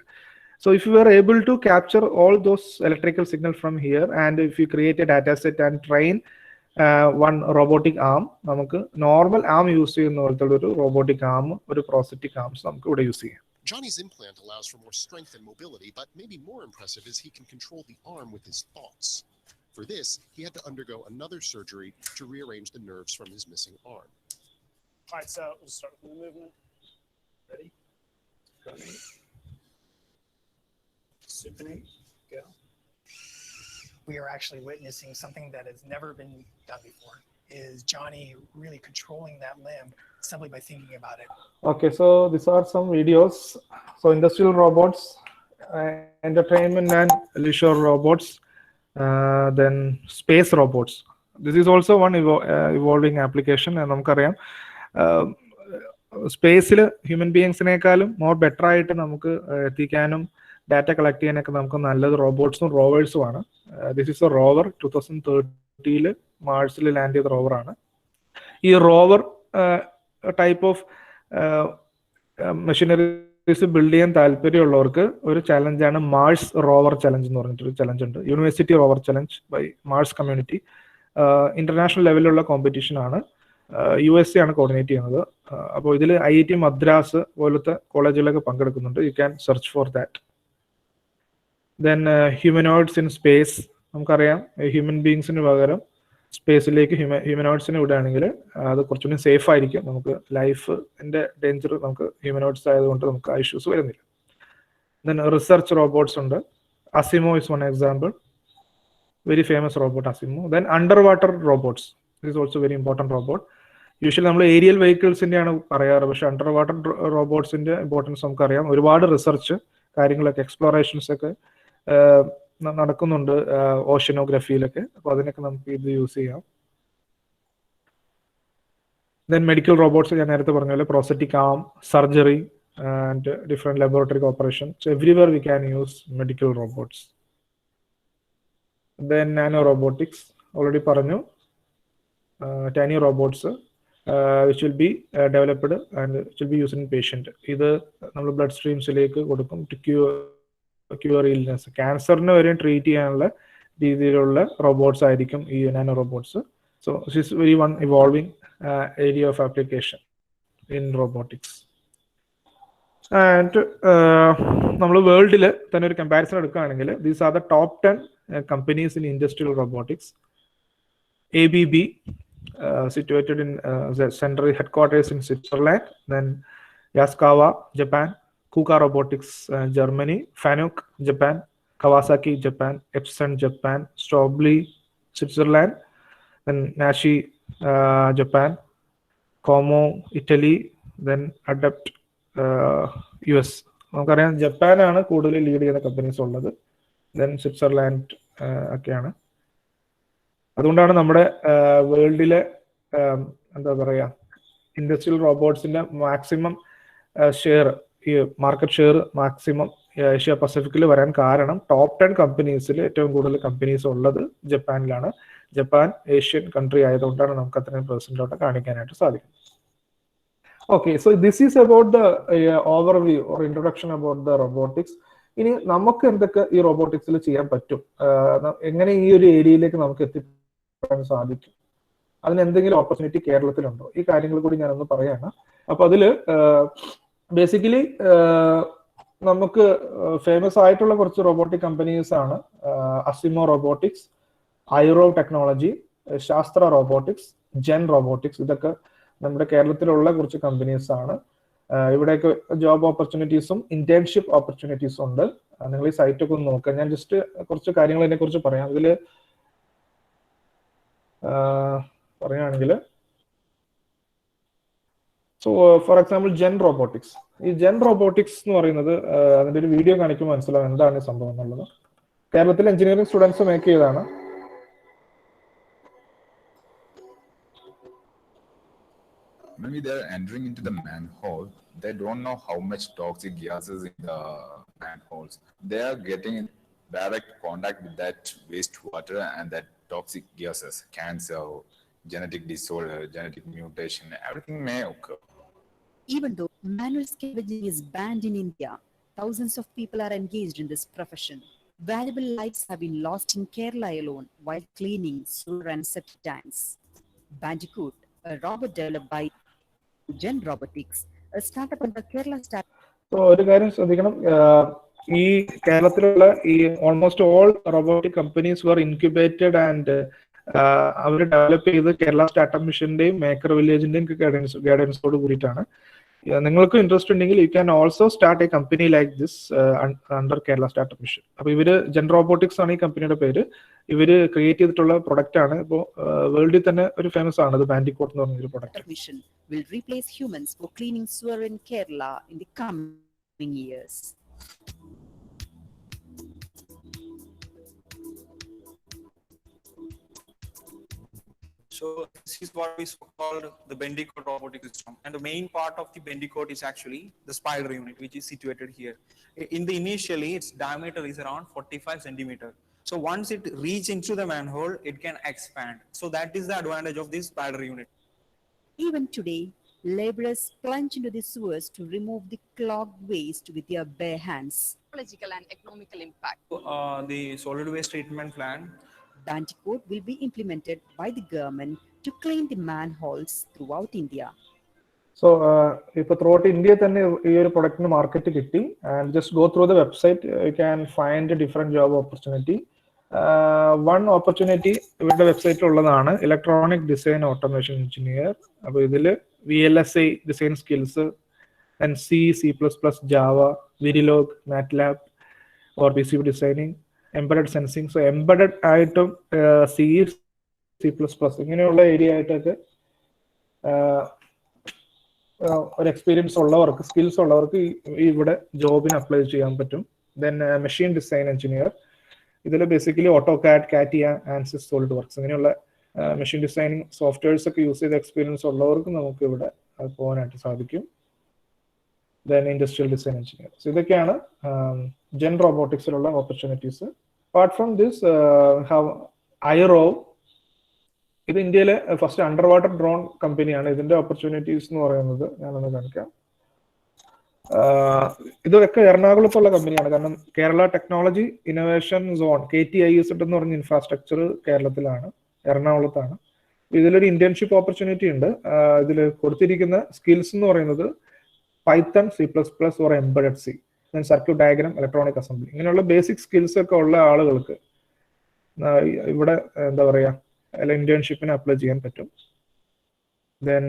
A: So if you are able to capture all those electrical signals from here, and if you create a data set and train one robotic arm, നമുക്ക് നോർമൽ ആം യൂസ് ചെയ്യുന്ന പോലത്തെ ഒരു റോബോട്ടിക് ആം, ഒരു prosthetic arms നമുക്ക് ഇവിടെ use ചെയ്യാം.
M: Johnny's implant allows for more strength and mobility, but maybe more impressive is he can control the arm with his thoughts. For this, he had to undergo another surgery to rearrange the nerves from his missing arm.
N: All right, so we'll start with the movement. Ready? Supinate, go. We are actually witnessing something that has never been done before. Is Johnny really controlling that limb simply by thinking about it?
A: Okay, so these are some videos. So industrial robots, entertainment and leisure robots, then space robots. This is also one evolving application. And നമുക്കറിയാം സ്പേസിൽ human ബീയിങ്സിനേക്കാളും more better ആയിട്ട് നമുക്ക് എത്തിക്കാനും data collect ചെയ്യാനൊക്കെ നമുക്ക് നല്ലത് റോബോട്ട്സും റോവേഴ്സും ആണ്. ദിസ് ഈസ് എ റോവർ 2030 മാർസിൽ ലാൻഡ് ചെയ്ത റോവറാണ്. ഈ rover type of machineries build ചെയ്യാൻ താല്പര്യമുള്ളവർക്ക് ഒരു ചലഞ്ചാണ് മാർസ് റോവർ ചലഞ്ച് എന്ന് പറഞ്ഞിട്ടൊരു ചലഞ്ച് ഉണ്ട്. University rover challenge by Mars community. International ലെവലിലുള്ള കോമ്പറ്റീഷൻ ആണ്. USA ആണ് കോർഡിനേറ്റ് ചെയ്യുന്നത്. അപ്പോൾ ഇതിൽ IIT മദ്രാസ് പോലത്തെ കോളേജുകളൊക്കെ പങ്കെടുക്കുന്നുണ്ട്. You can search for that. Then humanoids in space. നമുക്കറിയാം ഹ്യൂമൻ ബീങ്സിന് പകരം സ്പേസിലേക്ക് ഹ്യൂമനോയിഡ്സിനെ വിടുകയാണെങ്കിൽ അത് കുറച്ചുകൂടി സേഫ് ആയിരിക്കും. നമുക്ക് ലൈഫിന്റെ ഡേഞ്ചർ നമുക്ക് ഹ്യൂമനോയിഡ്സ് ആയതുകൊണ്ട് നമുക്ക് ആ ഇഷ്യൂസ് വരുന്നില്ല. ദെൻ റിസർച്ച് റോബോട്ട്സ് ഉണ്ട്. ASIMO is one example, very famous robot ASIMO. Then under water robots is also very important robot. Usually നമ്മൾ ഏരിയൽ വെഹിക്കിൾസിൻ്റെയാണ് പറയാറ്, പക്ഷേ അണ്ടർ വാട്ടർ റോബോട്ട്സിൻ്റെ ഇമ്പോർട്ടൻസ് നമുക്കറിയാം. ഒരുപാട് റിസർച്ച് കാര്യങ്ങളൊക്കെ എക്സ്പ്ലോറേഷൻസ് ഒക്കെ നടക്കുന്നുണ്ട് ഓഷ്യനോഗ്രഫിയിലൊക്കെ. അപ്പോൾ അതിനൊക്കെ നമുക്ക് ഇത് യൂസ് ചെയ്യാം. ദെൻ മെഡിക്കൽ റോബോട്ട്സ് ഞാൻ നേരത്തെ പറഞ്ഞ പോലെ prosthetic arm, surgery and different laboratory operation. So everywhere we can use medical robots. Then nano robotics already പറഞ്ഞു. Tiny robots which will be developed and which will be used in patient. ഇത് നമ്മൾ blood സ്ട്രീംസിലേക്ക് കൊടുക്കും to cure illness. ക്യാൻസറിനെ വരെ treat ചെയ്യാനുള്ള രീതിയിലുള്ള robots ആയിരിക്കും ഈ nano robots. So this is very one evolving area of application in robotics. And നമ്മൾ വേൾഡിൽ തന്നെ ഒരു കമ്പാരിസൺ എടുക്കുകയാണെങ്കിൽ these are the top 10 companies in industrial robotics. ABB, situated in the central headquarters in Switzerland. Then Yaskawa, Japan. Kuka Robotics, Germany. Fanuc, Japan. Kawasaki, Japan. Epson, Japan. Strobli, Switzerland. Then Nashi, Japan. Como, Italy. Then Adapt, US. നമുക്കറിയാം ജപ്പാനാണ് കൂടുതൽ lead ചെയ്യുന്ന companies ഉള്ളത്. Then Switzerland ഒക്കെയാണ്. അതുകൊണ്ടാണ് നമ്മുടെ വേൾഡിലെ എന്താ പറയുക industrial റോബോട്ട്സിന്റെ maximum share, ഈ മാർക്കറ്റ് ഷെയർ മാക്സിമം ഏഷ്യ പസഫിക്കിൽ വരാൻ കാരണം ടോപ്പ് 10 കമ്പനീസിൽ ഏറ്റവും കൂടുതൽ കമ്പനീസ് ഉള്ളത് ജപ്പാനിലാണ്. ജപ്പാൻ ഏഷ്യൻ കൺട്രി ആയതുകൊണ്ടാണ് നമുക്ക് അത്രയും പെർസെന്റോട്ട് കാണിക്കാനായിട്ട് സാധിക്കും. Okay, so this is about the overview or introduction about the robotics. ഇനി നമുക്ക് എന്തൊക്കെ ഈ റോബോട്ടിക്സിൽ ചെയ്യാൻ പറ്റും, എങ്ങനെ ഈ ഒരു ഏരിയയിലേക്ക് നമുക്ക് എത്തിപ്പെടാൻ സാധിക്കും, അതിന് എന്തെങ്കിലും ഓപ്പർച്യൂണിറ്റി കേരളത്തിലുണ്ടോ, ഈ കാര്യങ്ങൾ കൂടി ഞാനൊന്ന് പറയാണ്. അപ്പൊ അതില് ബേസിക്കലി നമുക്ക് ഫേമസ് ആയിട്ടുള്ള കുറച്ച് റോബോട്ടിക് കമ്പനീസ് ആണ് അസിമോ റോബോട്ടിക്സ്, ഐറോ ടെക്നോളജി, ശാസ്ത്ര റോബോട്ടിക്സ്, ജെൻ റോബോട്ടിക്സ്. ഇതൊക്കെ നമ്മുടെ കേരളത്തിലുള്ള കുറച്ച് കമ്പനീസ് ആണ്. ഇവിടെയൊക്കെ ജോബ് ഓപ്പർച്യൂണിറ്റീസും ഇന്റേൺഷിപ്പ് ഓപ്പർച്യൂണിറ്റീസും ഉണ്ട്. നിങ്ങൾ ഈ സൈറ്റ് ഒക്കെ ഒന്ന് നോക്കുക. ഞാൻ ജസ്റ്റ് കുറച്ച് കാര്യങ്ങൾ ഇതിനെ കുറിച്ച് പറയാം. ഇതിൽ പറയുകയാണെങ്കിൽ so for example Gen Robotics. ഈ ജെൻ റോബോട്ടിക്സ് എന്ന് പറയുന്നത് അതിന്റെ ഒരു വീഡിയോ കാണിക്കുമ്പോൾ മനസ്സിലാവും എന്താണ് ഈ സംഭവം എന്നുള്ളത്. കേരളത്തിലെ എഞ്ചിനീയറിംഗ് സ്റ്റുഡൻസ് മേക്ക് ചെയ്തതാണ്.
L: Maybe they're entering into the manhole. They don't know how much toxic gases in the manholes. They are getting in direct contact with that wastewater and that toxic gases. Cancer, genetic disorder, genetic mutation, everything may occur.
O: Even though manual scavenging is banned in India, thousands of people are engaged in this profession. Valuable lives have been lost in Kerala alone while cleaning sewer and septic tanks. Bendigo, a robot developed by Gen Robotics, a startup under Kerala startup.
A: So ഒരു കാര്യം ശ്രദ്ധിക്കണം, ഈ കേരളത്തിലുള്ള ഈ almost all robotic companies were incubated and അവർ develop ചെയ്ത് Kerala startup മിഷന്റെയും maker വില്ലേജിന്റെയും ഗൈഡൻസോട് കൂടിയിട്ടാണ്. നിങ്ങൾക്ക് ഇൻട്രസ്റ്റ് ഉണ്ടെങ്കിൽ you can also start a company like this under Kerala startup mission. അപ്പൊ ഇവര് ജെൻ റോബോട്ടിക്സ് ആണ് ഈ കമ്പനിയുടെ പേര്. ഇവര് ക്രിയേറ്റ് ചെയ്തിട്ടുള്ള പ്രൊഡക്റ്റ് ആണ്. ഇപ്പോൾ വേൾഡിൽ തന്നെ ഒരു ഫേമസ് ആണ് ഇത് ബാൻഡിക്കോട്ട് എന്ന് പറഞ്ഞ ഒരു product.
O: Mission will replace humans for cleaning sewer in Kerala in the coming years.
P: So this is what we called the Bendigo robotic system, and the main part of the Bendigo is actually the spider unit, which is situated here. In the initially, its diameter is around 45 centimeter. So once it reaches into the manhole, it can expand. So that is the advantage of this spider unit.
O: Even today, laborers plunge into the sewers to remove the clogged waste with their bare hands.
E: Ecological and economical impact.
P: The solid waste treatment plant.
O: Bendigo will be implemented by the government to clean the manholes throughout India.
A: So, if throughout India, then your product in the market kitty, and just go through the website, you can find a different job opportunity. One opportunity with the website electronic design automation engineer. VLSI design skills and C, C++, Java, Verilog, MATLAB, or PCB designing, embedded sensing. So embedded item C, C++. ഇങ്ങനെയുള്ള area ആയിട്ടൊക്കെ ഒരു experience ഉള്ളവർക്ക് skills ഉള്ളവർക്ക് ഇവിടെ ജോബിന് apply ചെയ്യാൻ പറ്റും. Then machine design engineer, ഇതിൽ basically AutoCAD, CATIA, ANSYS, SolidWorks ഇങ്ങനെയുള്ള മെഷീൻ ഡിസൈനിങ് സോഫ്റ്റ്വെയർസ് ഒക്കെ യൂസ് ചെയ്ത എക്സ്പീരിയൻസ് ഉള്ളവർക്ക് നമുക്ക് ഇവിടെ പോകാനായിട്ട് സാധിക്കും. Then industrial design engineer. So ഇതൊക്കെയാണ് ജെൻ റോബോട്ടിക്സിലുള്ള opportunities. Apart from this have EyeROV. ഇത് ഇന്ത്യയിലെ ഫസ്റ്റ് അണ്ടർ വാട്ടർ ഡ്രോൺ കമ്പനിയാണ്. ഇതിന്റെ ഓപ്പർച്യൂണിറ്റീസ് എന്ന് പറയുന്നത് ഞാനൊന്ന് കാണിക്കാം. ഇതൊക്കെ എറണാകുളത്തുള്ള കമ്പനിയാണ്. കാരണം Kerala technology innovation zone KTIS എന്ന് പറഞ്ഞ ഇൻഫ്രാസ്ട്രക്ചർ കേരളത്തിലാണ്, എറണാകുളത്താണ്. ഇതിലൊരു ഇന്റേൺഷിപ്പ് ഓപ്പർച്യൂണിറ്റി ഉണ്ട്. ഇതിൽ കൊടുത്തിരിക്കുന്ന സ്കിൽസ് എന്ന് പറയുന്നത് Python, C++, or embedded C, circuit diagram, electronic assembly ഇങ്ങനെയുള്ള ബേസിക് സ്കിൽസ് ഒക്കെ ഉള്ള ആളുകൾക്ക് ഇവിടെ എന്താ പറയാ ഇന്റേൺഷിപ്പിന് അപ്ലൈ ചെയ്യാൻ പറ്റും. Then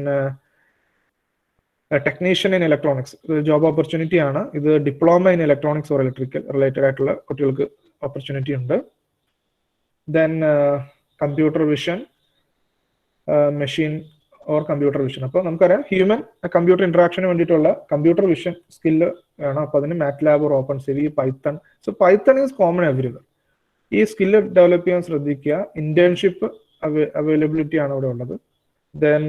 A: technician in electronics job opportunity ആണ്. ഇത് diploma in electronics or electrical related ആയിട്ടുള്ള കുട്ടികൾക്ക് ഓപ്പർച്യൂണിറ്റി ഉണ്ട്. Then computer vision, machine or computer vision. അപ്പോൾ നമുക്കറിയാം ഹ്യൂമൻ കമ്പ്യൂട്ടർ ഇന്ററാക്ഷന് വേണ്ടിയിട്ടുള്ള കമ്പ്യൂട്ടർ വിഷൻ സ്കില്ല് ആണ്. അപ്പോൾ അതിന് MATLAB or open CV, Python. So Python is common everywhere. ഈ സ്കില്ല് ഡെവലപ്പ് ചെയ്യാൻ ശ്രദ്ധിക്കുക. ഇന്റേൺഷിപ്പ് അവൈലബിലിറ്റി ആണ് ഇവിടെ ഉള്ളത്. Then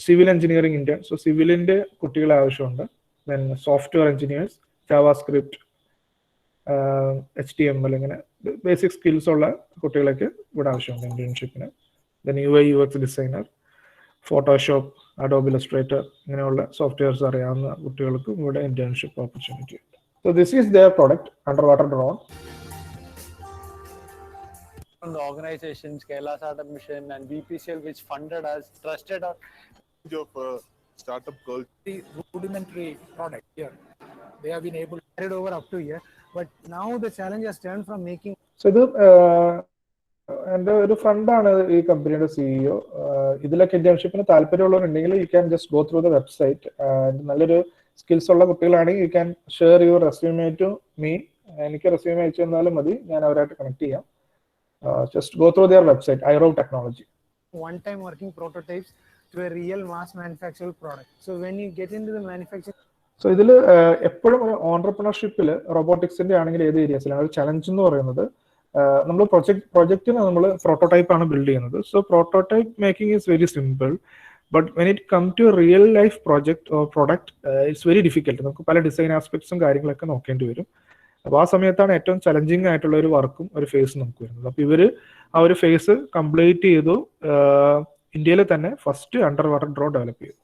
A: civil engineering Indian, so സിവിലിന്റെ കുട്ടികളെ ആവശ്യമുണ്ട്. Then software engineers, JavaScript, HTML ഇങ്ങനെ ബേസിക് സ്കിൽസ് ഉള്ള കുട്ടികളൊക്കെ ഇവിടെ ആവശ്യമുണ്ട് ഇന്റേൺഷിപ്പിന്. Then UI UX designer, Photoshop, Adobe Illustrator ഇങ്ങനെയുള്ള സോഫ്റ്റ്വെയർസ് അറിയാവുന്ന കുട്ടികൾക്കും ഇവിടെ ഇന്റേൺഷിപ്പ് ഓപ്പർച്യൂണിറ്റി ഉണ്ട്. So this is their product under water drone.
Q: The organizations, Kerala Startup Mission and BPCL, which funded us, trusted our
R: of startup culture.
N: The rudimentary product here, they have been able to carry it over up to here, but now the challenge has turned from making.
A: So ഇത് എൻ്റെ ഒരു ഫ്രണ്ടാണ് ഈ കമ്പനിയുടെ CEO. ഇതിലൊക്കെ ഇന്റേൺഷിപ്പിന് താല്പര്യമുള്ളവരുണ്ടെങ്കിൽ you can just go through the website. നല്ലൊരു സ്കിൽസ് ഉള്ള കുട്ടികളാണെങ്കിൽ you can share your resume to me. എനിക്ക് റെസ്യൂമേ അയച്ചു തന്നാലും മതി, ഞാൻ അവരായിട്ട് കണക്ട് ചെയ്യാം. Just go through their website, Ieee Technology.
N: One-time working prototypes to a real mass manufactured product. So when you get into the manufacturing.
A: So ഇതിൽ എപ്പോഴും ഒരു ഓൺടർപ്രണർഷിപ്പിൽ റോബോട്ടിക്സിന്റെ ആണെങ്കിൽ ഏത് ഏരിയസിലാണ് ചലഞ്ച് എന്ന് പറയുന്നത്, നമ്മൾ പ്രൊജക്റ്റിന് നമ്മൾ പ്രോട്ടോടൈപ്പ് ആണ് ബിൽഡ് ചെയ്യുന്നത്. So prototype making is very simple, but when it come to real life project or product it's very difficult. നമുക്ക് പല ഡിസൈൻ ആസ്പെക്ട്സും കാര്യങ്ങളൊക്കെ നോക്കേണ്ടി വരും. അപ്പോൾ ആ സമയത്താണ് ഏറ്റവും ചലഞ്ചിങ് ആയിട്ടുള്ള ഒരു വർക്കും ഒരു ഫേസ് നമുക്ക് വരുന്നത്. അപ്പോൾ ഇവര് ആ ഒരു ഫേസ് കംപ്ലീറ്റ് ചെയ്തു. ഇന്ത്യയിൽ തന്നെ first under water drone develop ചെയ്തു.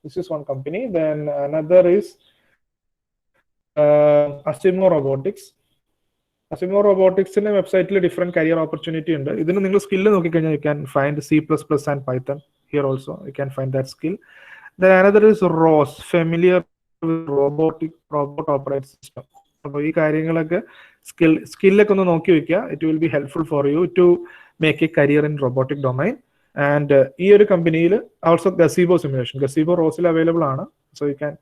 A: This is one company. Then another is ASIMO robotics. ASIMO റോബോട്ടിക്സിന്റെ വെബ്സൈറ്റിൽ ഡിഫറെന്റ് കരിയർ ഓപ്പർച്യൂണിറ്റി ഉണ്ട്. ഇതിന് നിങ്ങൾ സ്കില്ല് നോക്കിക്കഴിഞ്ഞാൽ you can find C++ and Python. Here also you can find that skill. Then another is ROS, familiar robot operate system. അപ്പോൾ ഈ കാര്യങ്ങളൊക്കെ സ്കില്ലൊക്കെ ഒന്ന് നോക്കി വെക്കുക. It will be helpful for you to make a career in robotic domain. And ഈ ഒരു കമ്പനിയിൽ ഓൾസോ ഗസീബോ സിമുലേഷൻ, ഗസീബോ റോസിൽ അവൈലബിൾ ആണ്. So you can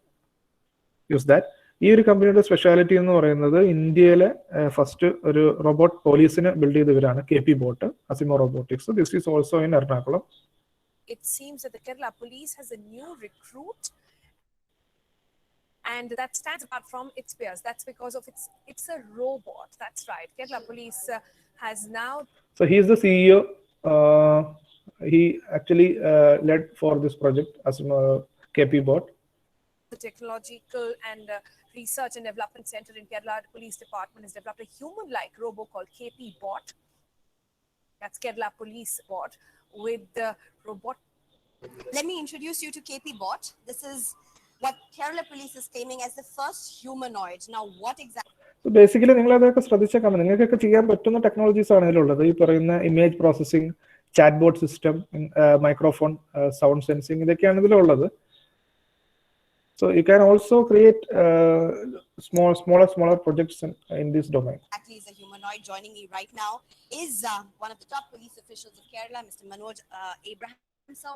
A: use that. ഈ ഒരു കമ്പനിയുടെ സ്പെഷ്യാലിറ്റി എന്ന് പറയുന്നത് ഇന്ത്യയിലെ ഫസ്റ്റ് ഒരു റോബോട്ട് പോലീസിന് ബിൽഡ് ചെയ്തവരാണ് KP bot, ASIMO robotics. This is also in Ernakulam.
S: It seems that the Kerala police has a new recruit, and that stands apart from its peers. That's because of it's a robot. That's right. Kerala police has now.
A: So he is the CEO. He actually led for this project as a KP bot.
S: The Technological and Research and Development Center in Kerala Police Department has developed a human-like robot called KP bot. That's Kerala Police bot with the robot.
T: Let me introduce you to KP bot. This is what Kerala Police is claiming as the first humanoid. Now, what exactly?
A: So basically, നിങ്ങൾ അതൊക്കെ ശ്രദ്ധിച്ചേക്കാം. നിങ്ങൾക്കൊക്കെ ചെയ്യാൻ പറ്റുന്ന technologies ആണ് ഇതിലുള്ളത്. ഈ പറയുന്ന image processing, chat bot system, microphone, sound sensing, ഇതൊക്കെയാണ് ഇതിലുള്ളത്. So you can also create smaller projects in this domain.
T: Exactly, is a humanoid. Joining me right now is one of the top police officials of Kerala, Mr. Manoj Abraham. So,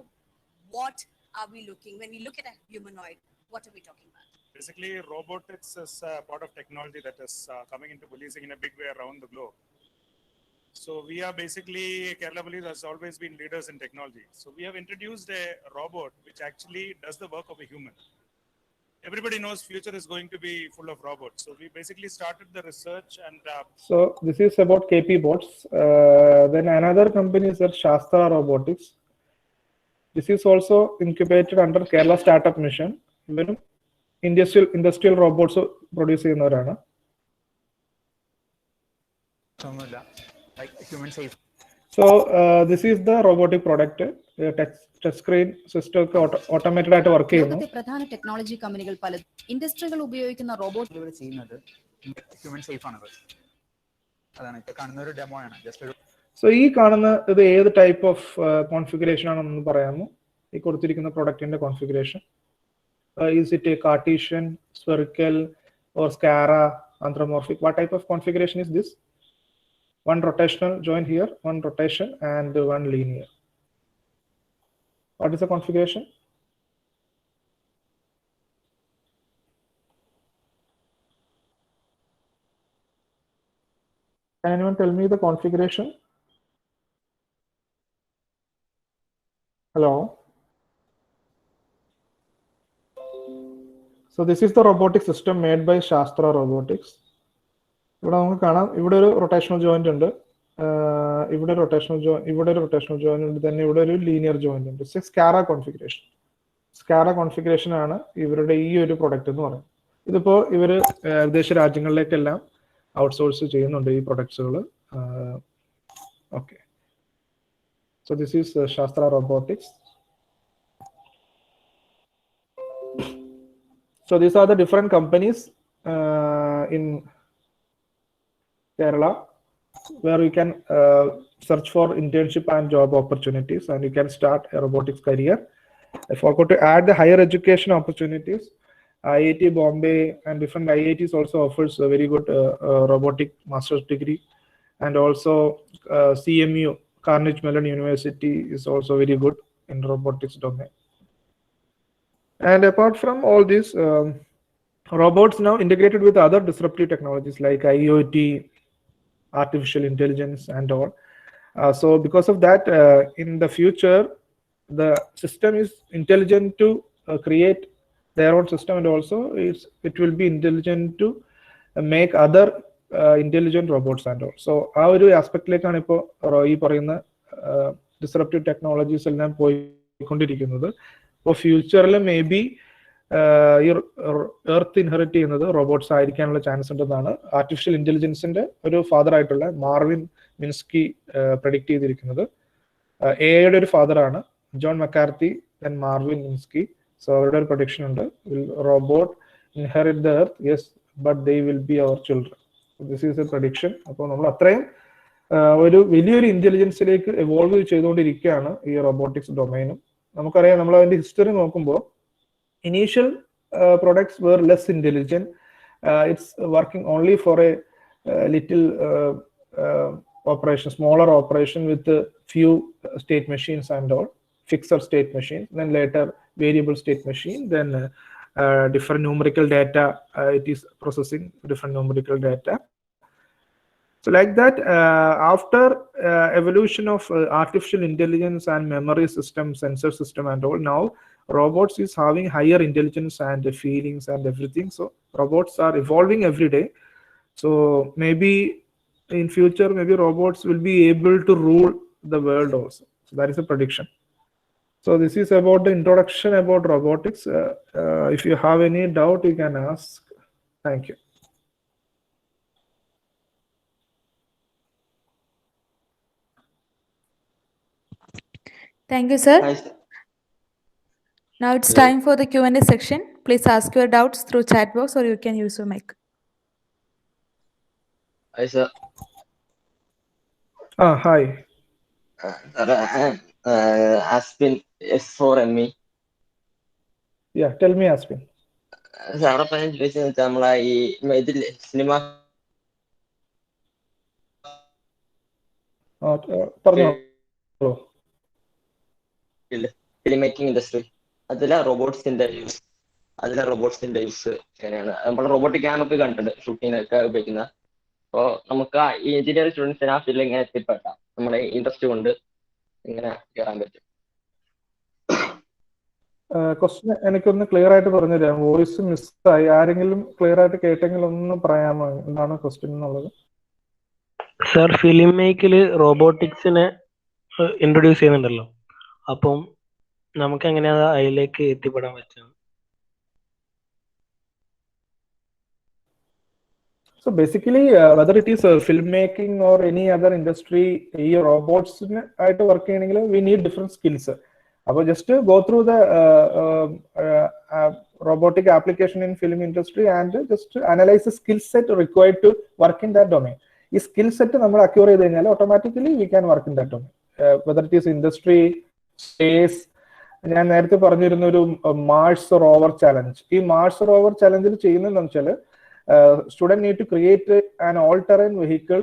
T: what are we looking when we look at a humanoid? What are we talking about?
U: Basically, robotics is a part of technology that is coming into policing in a big way around the globe. So we are basically, Kerala Police has always been leaders in technology. So we have introduced a robot which actually does the work of a human. Everybody knows future is going to be full of robots. So we basically started the research and...
A: So this is about KP bots. Then another company is at Shastra Robotics. This is also incubated under Kerala Startup Mission. Even industrial robots produce ചെയ്യുന്നവരാണ്.
V: Like human safe.
A: So this is the robotic product. Touch screen system automated ആയിട്ട് work ചെയ്യുന്നു.
O: ലോകത്തെ പ്രധാന technology കമ്പനികൾ പലതും ഇൻഡസ്ട്രികൾ ഉപയോഗിക്കുന്ന robot
V: ചെയ്യുന്നത് human safe ആണ്. അതാണ് ഇപ്പോൾ കാണുന്ന ഒരു ഡെമോ ആണ്. ജസ്റ്റ് ഒരു
A: സോ ഈ കാണുന്ന ഇത് ഏത് ടൈപ്പ് ഓഫ് കോൺഫിഗറേഷൻ ആണെന്ന് പറയാമോ? ഈ കൊടുത്തിരിക്കുന്ന പ്രൊഡക്റ്റിന്റെ configuration. Is it a Cartesian, spherical, or Scara, anthropomorphic? What type of configuration is this? One rotational joint here, one rotation, and one linear. What is the configuration? Can anyone tell me the configuration? Hello? So this is the robotic system made by Shastra Robotics. ഇവിടെ നമുക്ക് കാണാം, ഇവിടെ ഒരു rotational joint ഉണ്ട്, ഇവിടെ rotational joint ഉണ്ട്, തന്നെ ഇവിടെ ഒരു ലീനിയർ ജോയിന്റ് ഉണ്ട്. സ്കാര കോൺഫിഗറേഷൻ ആണ് ഇവരുടെ ഈ ഒരു പ്രൊഡക്റ്റ് എന്ന് പറയുന്നത്. ഇതിപ്പോ ഇവര് വിദേശ രാജ്യങ്ങളിലേക്കെല്ലാം ഔട്ട്സോഴ്സ് ചെയ്യുന്നുണ്ട് ഈ പ്രൊഡക്ട്സുകൾ. ഓക്കെ, സോ ദിസ് ഈസ് ശാസ്ത്ര robotics. So these are the different companies in Kerala where you can search for internship and job opportunities, and you can start a robotics career. I forgot to add the higher education opportunities. IIT Bombay and different IITs also offers a very good robotic master's degree, and also CMU, Carnegie Mellon University, is also very good in robotics domain. And apart from all this, robots now integrated with other disruptive technologies like IoT, artificial intelligence, and all. So because of that, in the future, the system is intelligent to create their own system, and also it will be intelligent to make other intelligent robots and all. So ആ ഒരു ആസ്പെക്റ്റിലേക്കാണ് ഇപ്പോൾ ഈ പറയുന്ന disruptive technologies എല്ലാം പോയിക്കൊണ്ടിരിക്കുന്നത്. അപ്പോൾ ഫ്യൂച്ചറിൽ may be ഈ എർത്ത് ഇൻഹെറിറ്റ് ചെയ്യുന്നത് റോബോട്ട്സ് ആയിരിക്കാനുള്ള ചാൻസ് ഉണ്ടെന്നാണ് ആർട്ടിഫിഷ്യൽ ഇന്റലിജൻസിന്റെ ഒരു ഫാദർ ആയിട്ടുള്ള മാർവിൻ മിൻസ്കി പ്രഡിക്റ്റ് ചെയ്തിരിക്കുന്നത്. എയുടെ ഒരു ഫാദറാണ് John McCarthy and Marvin Minsky. So അവരുടെ ഒരു പ്രൊഡിക്ഷൻ ഉണ്ട്, will robot inherit the earth? Yes, but they will be our children. This is a prediction. അപ്പോൾ നമ്മൾ അത്രയും ഒരു വലിയൊരു ഇന്റലിജൻസിലേക്ക് എവോൾവ് ചെയ്തുകൊണ്ടിരിക്കുകയാണ് ഈ റോബോട്ടിക്സ് ഡൊമൈനും. നമുക്കറിയാം, നമ്മൾ അതിന്റെ ഹിസ്റ്ററി നോക്കുമ്പോൾ initial products were less intelligent. It's working only for a little operation, smaller operation with a few state machines and all, fixed state machines. Then later variable state machine, then different numerical data. It is processing different numerical data. So like that, after evolution of artificial intelligence and memory system, sensor system and all, now robots is having higher intelligence and feelings and everything. So robots are evolving every day. So maybe in future, maybe robots will be able to rule the world also. So that is a prediction. So this is about the introduction about robotics. If you have any doubt, you can ask. Thank you.
W: Thank you, sir.
X: Hi, sir.
W: Now it's
X: Hello.
W: time for the Q&A section. Please ask your doubts through chat box, or you can use your mic.
X: Hi, sir.
A: Hi.
X: Aspin S4ME.
A: Yeah, tell me, Aspin.
C: സാറെ പറഞ്ഞ ചോദിച്ചെന്ന് വെച്ചാൽ നമ്മളെ ഈ ഇതില്ലേ cinema
A: പറഞ്ഞോ
C: film making industry അതിലെ റോബോട്ട്സിന്റെ use എങ്ങനെയാണ് നമ്മൾ റോബോട്ടിക് ക്യാമൊക്കെ കണ്ടിട്ടുണ്ട് ഷൂട്ടിങ്ങിനൊക്കെ ഉപയോഗിക്കുന്ന. അപ്പോൾ നമുക്ക് ഈ എഞ്ചിനീയറിംഗ് സ്റ്റുഡൻസിന് ആ ഫീൽഡിൽ എങ്ങനെ എത്തിപ്പെട്ടാം, നമ്മളെ ഇൻട്രസ്റ്റ് കൊണ്ട് എങ്ങനെ കയറാൻ പറ്റും?
A: ക്വസ്റ്റ്യൻ എനിക്കൊന്ന് ക്ലിയർ ആയിട്ട് പറഞ്ഞു തരാം. വോയിസ് മിസ്സായി. ആരെങ്കിലും ക്ലിയർ ആയിട്ട് കേട്ടെങ്കിൽ ഒന്ന് പറയാമോ എന്താണ് ക്വസ്റ്റ്യൻ എന്നുള്ളത്?
D: സർ, ഫിലിം മേക്കിൽ റോബോട്ടിക്സിനെ ഇൻട്രൊഡ്യൂസ് ചെയ്യുന്നുണ്ടല്ലോ, അപ്പം നമുക്ക് എങ്ങനെയാ അതിലേക്ക് എത്തിപ്പെടാൻ പറ്റുക?
A: So basically, whether it is filmmaking or any other industry, ഈ റോബോട്ട്സിന് ആയിട്ട് വർക്ക് ചെയ്യണമെങ്കിൽ we need different skills. അപ്പോൾ just go through the robotic application in film industry and just analyze the skill set required to work in that domain. ഈ skill set നമ്മൾ acquire ചെയ്ത് കഴിഞ്ഞാൽ automatically we can work in that domain. Whether it is industry, space. ഞാൻ നേരത്തെ പറഞ്ഞിരുന്ന ഒരു Mars rover challenge. ഈ Mars rover ചാലഞ്ചിൽ ചെയ്യുന്നതെന്ന് വെച്ചാൽ student need to create an all-terrain vehicle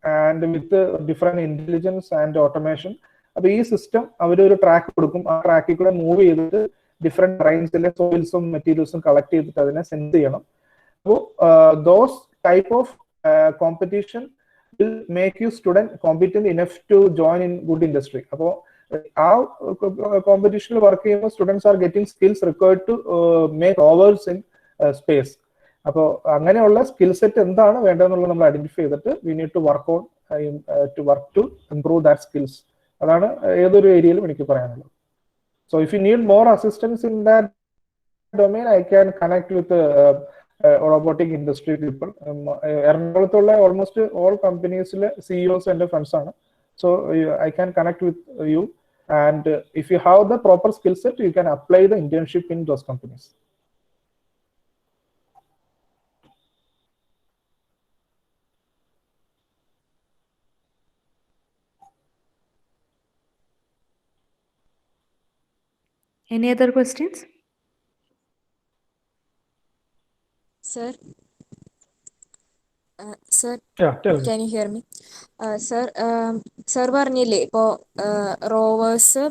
A: and with different intelligence and automation. അപ്പോൾ ഈ സിസ്റ്റം അവർ ഒരു ട്രാക്ക് കൊടുക്കും, ആ ട്രാക്കിൽ കൂടെ മൂവ് ചെയ്തിട്ട് ഡിഫറെന്റ് റേഞ്ചിലെ സോയിൽസും മെറ്റീരിയൽസും കളക്ട് ചെയ്തിട്ട് അതിനെ സെൻസ് ചെയ്യണം. അപ്പോൾ those type of competition will make you student competent enough to join in good industry. അപ്പോൾ ആ കോമ്പറ്റീഷനിൽ വർക്ക് ചെയ്യുമ്പോൾ students are getting skills required to make rovers in space. അപ്പോൾ അങ്ങനെയുള്ള സ്കിൽ സെറ്റ് എന്താണ് വേണ്ടതെന്നുള്ളത് നമ്മൾ ഐഡന്റിഫൈ ചെയ്തിട്ട് we need to work on to improve that skills. അതാണ് ഏതൊരു ഏരിയയിലും എനിക്ക് പറയാനുള്ളത്. So if you need more assistance in that domain I can connect with robotic industry people. എറണാകുളത്തുള്ള ഓൾമോസ്റ്റ് ഓൾ കമ്പനീസിലെ സിഇഒസ് എൻ്റെ ഫ്രണ്ട്സ് ആണ്. So I can connect with you and if you have the proper skill set you can apply the internship in those companies.
W: Any other questions?
B: Sir? Sir,
A: Yeah, tell me.
B: can you hear me? Sir, sir പറഞ്ഞില്ലേ ഇപ്പോൾ Rovers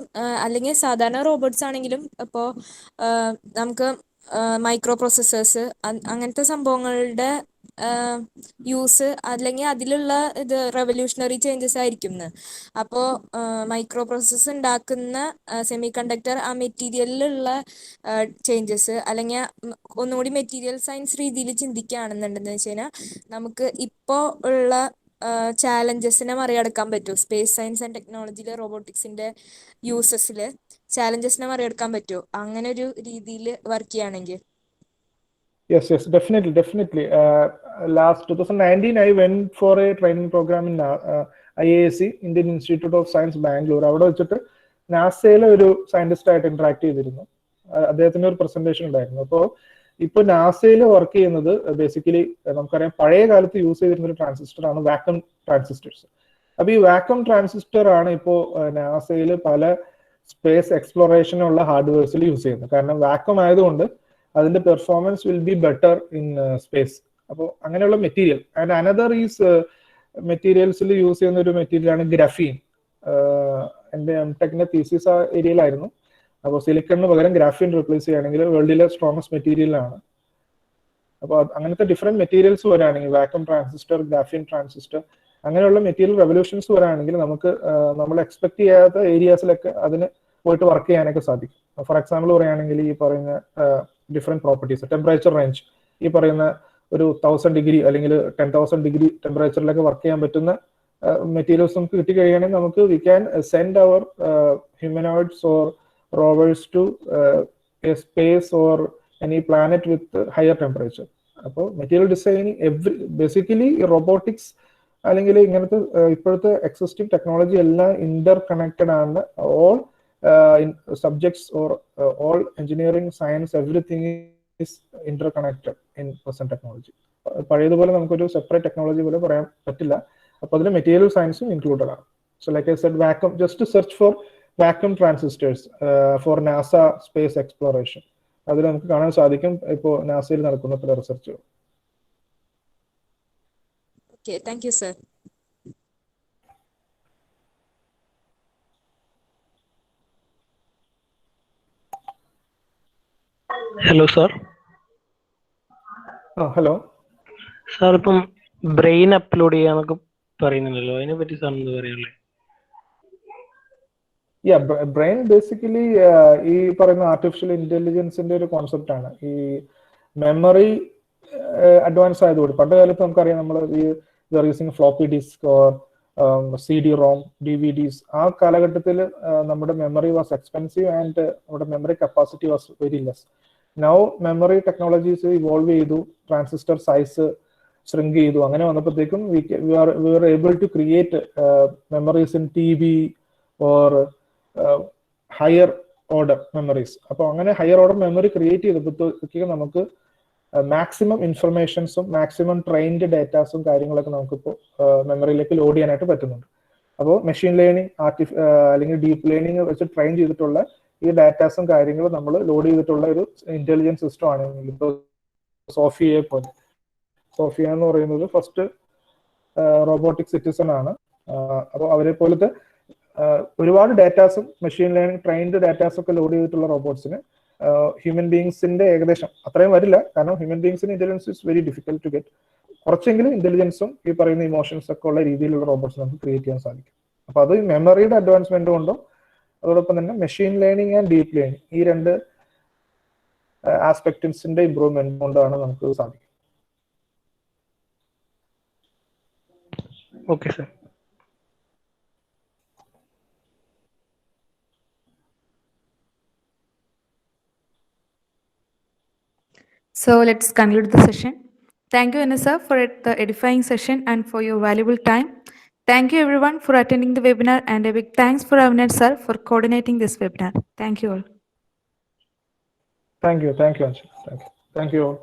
B: അല്ലെങ്കിൽ സാധാരണ robots ആണെങ്കിലും ഇപ്പോൾ നമുക്ക് micro processors അങ്ങനത്തെ സംഭവങ്ങളുടെ use അല്ലെങ്കിൽ അതിലുള്ള ഇത് റെവല്യൂഷണറി ചേഞ്ചസ് ആയിരിക്കും. അപ്പോൾ മൈക്രോ പ്രോസസ്സർ ഉണ്ടാക്കുന്ന സെമി കണ്ടക്ടർ ആ മെറ്റീരിയലിലുള്ള ചേഞ്ചസ് അല്ലെങ്കിൽ ഒന്നുകൂടി മെറ്റീരിയൽ സയൻസ് രീതിയിൽ ചിന്തിക്കുകയാണെന്നുണ്ടെന്ന് വെച്ച് കഴിഞ്ഞാൽ നമുക്ക് ഇപ്പോൾ ഉള്ള ചാലഞ്ചസിനെ മറികടക്കാൻ പറ്റുമോ? സ്പേസ് സയൻസ് ആൻഡ് ടെക്നോളജിയിൽ റോബോട്ടിക്സിന്റെ യൂസസിൽ ചാലഞ്ചസിനെ മറികടക്കാൻ പറ്റുമോ അങ്ങനെ ഒരു രീതിയിൽ വർക്ക് ചെയ്യുകയാണെങ്കിൽ?
A: Yes, definitely. Last 2019, I went for a training program in IAC, Indian Institute of Science, Bangalore. അവിടെ വെച്ചിട്ട് നാസയിലെ ഒരു സയന്റിസ്റ്റ് ആയിട്ട് ഇന്ററാക്ട് ചെയ്തിരുന്നു. അദ്ദേഹത്തിന് ഒരു പ്രസന്റേഷൻ ഉണ്ടായിരുന്നു. അപ്പോൾ ഇപ്പൊ നാസയിൽ വർക്ക് ചെയ്യുന്നത് ബേസിക്കലി നമുക്കറിയാം പഴയ കാലത്ത് യൂസ് ചെയ്തിരുന്ന ഒരു ട്രാൻസിസ്റ്റർ ആണ് വാക്വം ട്രാൻസിസ്റ്റേഴ്സ്. അപ്പൊ ഈ വാക്വം ട്രാൻസിസ്റ്റർ ആണ് ഇപ്പോൾ നാസയിൽ പല സ്പേസ് എക്സ്പ്ലോറേഷനുള്ള ഹാർഡ്വെയർസിൽ യൂസ് ചെയ്യുന്നത്. കാരണം വാക്വം ആയതുകൊണ്ട് അതിന്റെ performance will be better in space. അപ്പോൾ അങ്ങനെയുള്ള മെറ്റീരിയൽ ആൻഡ് അനദർ ഈസ് മെറ്റീരിയൽസിൽ യൂസ് ചെയ്യുന്ന ഒരു മെറ്റീരിയൽ ആണ് ഗ്രഫീൻ. എൻ്റെ എംടെക്കിന്റെ തീസിസ് ആ ഏരിയയിലായിരുന്നു. അപ്പോൾ സിലിക്കണിന് പകരം ഗ്രാഫീൻ റീപ്ലേസ് ചെയ്യുകയാണെങ്കിൽ വേൾഡിലെ സ്ട്രോങ്സ്റ്റ് മെറ്റീരിയലാണ്. അപ്പോൾ അങ്ങനത്തെ ഡിഫറെന്റ് മെറ്റീരിയൽസ് വരാണെങ്കിൽ വാക്വം ട്രാൻസിസ്റ്റർ, ഗ്രാഫീൻ ട്രാൻസിസ്റ്റർ, അങ്ങനെയുള്ള മെറ്റീരിയൽ റെവല്യൂഷൻസ് വരാണെങ്കിൽ നമുക്ക് നമ്മൾ എക്സ്പെക്ട് ചെയ്യാത്ത ഏരിയാസിലൊക്കെ അതിന് പോയിട്ട് വർക്ക് ചെയ്യാനൊക്കെ സാധിക്കും. ഫോർ എക്സാമ്പിൾ പറയുകയാണെങ്കിൽ ഈ പറയുന്ന ഡിഫറെന്റ് പ്രോപ്പർട്ടീസ്, ടെമ്പറേച്ചർ റേഞ്ച്, ഈ പറയുന്ന ഒരു 1000 ഡിഗ്രി അല്ലെങ്കിൽ 10,000 ഡിഗ്രി ടെമ്പറേച്ചറിലൊക്കെ വർക്ക് ചെയ്യാൻ പറ്റുന്ന മെറ്റീരിയൽസ് നമുക്ക് കിട്ടിക്കഴിയുകയാണെങ്കിൽ നമുക്ക് we can send our humanoids or rovers to a space or any planet with higher temperature. അപ്പോൾ മെറ്റീരിയൽ ഡിസൈനിങ് ബേസിക്കലി റോബോട്ടിക്സ് അല്ലെങ്കിൽ ഇങ്ങനത്തെ ഇപ്പോഴത്തെ എക്സിസ്റ്റിംഗ് ടെക്നോളജി എല്ലാം ഇന്റർ കണക്റ്റഡ് ആണ്. All subjects or all engineering, science, everything is Inter connected in present technology. പഴയതുപോലെ നമുക്കൊരു separate technology പോലെ പറയാൻ പറ്റില്ല. അപ്പോൾ അതിൽ മെറ്റീരിയൽ സയൻസും ഇൻക്ലൂഡഡ് ആണ്. So like I said, vacuum, just search for vacuum transistors for NASA space exploration. അതിൽ നമുക്ക് കാണാൻ സാധിക്കും ഇപ്പോൾ നാസയിൽ നടക്കുന്ന പല റിസർച്ചുകൾ.
B: Okay, thank you, sir.
D: Hello sir.
A: Hello
D: sir, ഇപ്പം ബ്രെയിൻ അപ്ലോഡ് ചെയ്യാന്നൊക്കെ പറയുന്നുണ്ടല്ലോ, അതിനെ പറ്റി സാർ എന്താ പറയുള്ളേ?
A: ബ്രെയിൻ ബേസിക്കലി ഈ പറയുന്ന ആർട്ടിഫിഷ്യൽ ഇന്റലിജൻസിന്റെ ഒരു കോൺസെപ്റ്റ് ആണ്. ഈ മെമ്മറി അഡ്വാൻസ് ആയതുകൊണ്ട് പണ്ട് കാലത്ത് നമുക്കറിയാം, നമ്മൾ ഈ using floppy disk or CD-ROM, DVDs, ആ കാലഘട്ടത്തിൽ നമ്മുടെ മെമ്മറി വാസ് എക്സ്പെൻസീവ് ആൻഡ് നമ്മുടെ memory capacity was very less. Now memory technologies evolve ചെയ്തു, ട്രാൻസിസ്റ്റർ സൈസ് shrink ചെയ്തു. അങ്ങനെ വന്നപ്പോഴത്തേക്കും we were able to create memories in TB or higher order memories. അപ്പോൾ അങ്ങനെ ഹയർ ഓർഡർ മെമ്മറി ക്രിയേറ്റ് ചെയ്തപ്പോഴത്തേക്കും നമുക്ക് maximum ഇൻഫർമേഷൻസും maximum trained ഡേറ്റാസും കാര്യങ്ങളൊക്കെ നമുക്കിപ്പോൾ മെമ്മറിയിലേക്ക് ലോഡ് ചെയ്യാനായിട്ട് പറ്റുന്നുണ്ട്. അപ്പോൾ മെഷീൻ ലേണിംഗ് അല്ലെങ്കിൽ ഡീപ്പ് ലേണിംഗ് വെച്ച് ട്രെയിൻ ചെയ്തിട്ടുള്ള ഈ ഡാറ്റാസും കാര്യങ്ങളും നമ്മൾ ലോഡ് ചെയ്തിട്ടുള്ള ഒരു ഇന്റലിജൻസ് സിസ്റ്റം ആണെങ്കിൽ ഇപ്പോൾ സോഫിയയെ പോലെ, സോഫിയ എന്ന് പറയുന്നത് ഫസ്റ്റ് റോബോട്ടിക് സിറ്റിസൺ ആണ്. അപ്പോൾ അവരെ പോലത്തെ ഒരുപാട് ഡാറ്റാസും മെഷീൻ ലേണിംഗ് ട്രെയിൻഡ് ഡാറ്റാസും ഒക്കെ ലോഡ് ചെയ്തിട്ടുള്ള റോബോട്ട്സിന് ഹ്യൂമൻ ബീങ്സിന്റെ ഏകദേശം അത്രയും വരില്ല, കാരണം ഹ്യൂമൻ ബീങ്സിന് intelligence is very difficult to get. കുറച്ചെങ്കിലും ഇന്റലിജൻസും ഈ പറയുന്ന ഇമോഷൻസ് ഒക്കെ ഉള്ള രീതിയിലുള്ള റോബോട്ട്സ് നമുക്ക് ക്രിയേറ്റ് ചെയ്യാൻ സാധിക്കും. അപ്പൊ അത് മെമ്മറിയുടെ അഡ്വാൻസ്മെന്റ് കൊണ്ടും അതോടൊപ്പം തന്നെ machine learning and deep learning ഈ രണ്ട് ആസ്പെക്ട്സിന്റെ ഇംപ്രൂവ്മെന്റ് കൊണ്ടാണ് നമുക്ക് സാധിക്കും.
D: Okay sir.
W: So let's conclude the session. Thank you, Anasa, for the edifying session and for your valuable time. Thank you everyone for attending the webinar, and a big thanks for Wayanad sir for coordinating this webinar. Thank you all.
A: Thank you, Anshul. Thank you all.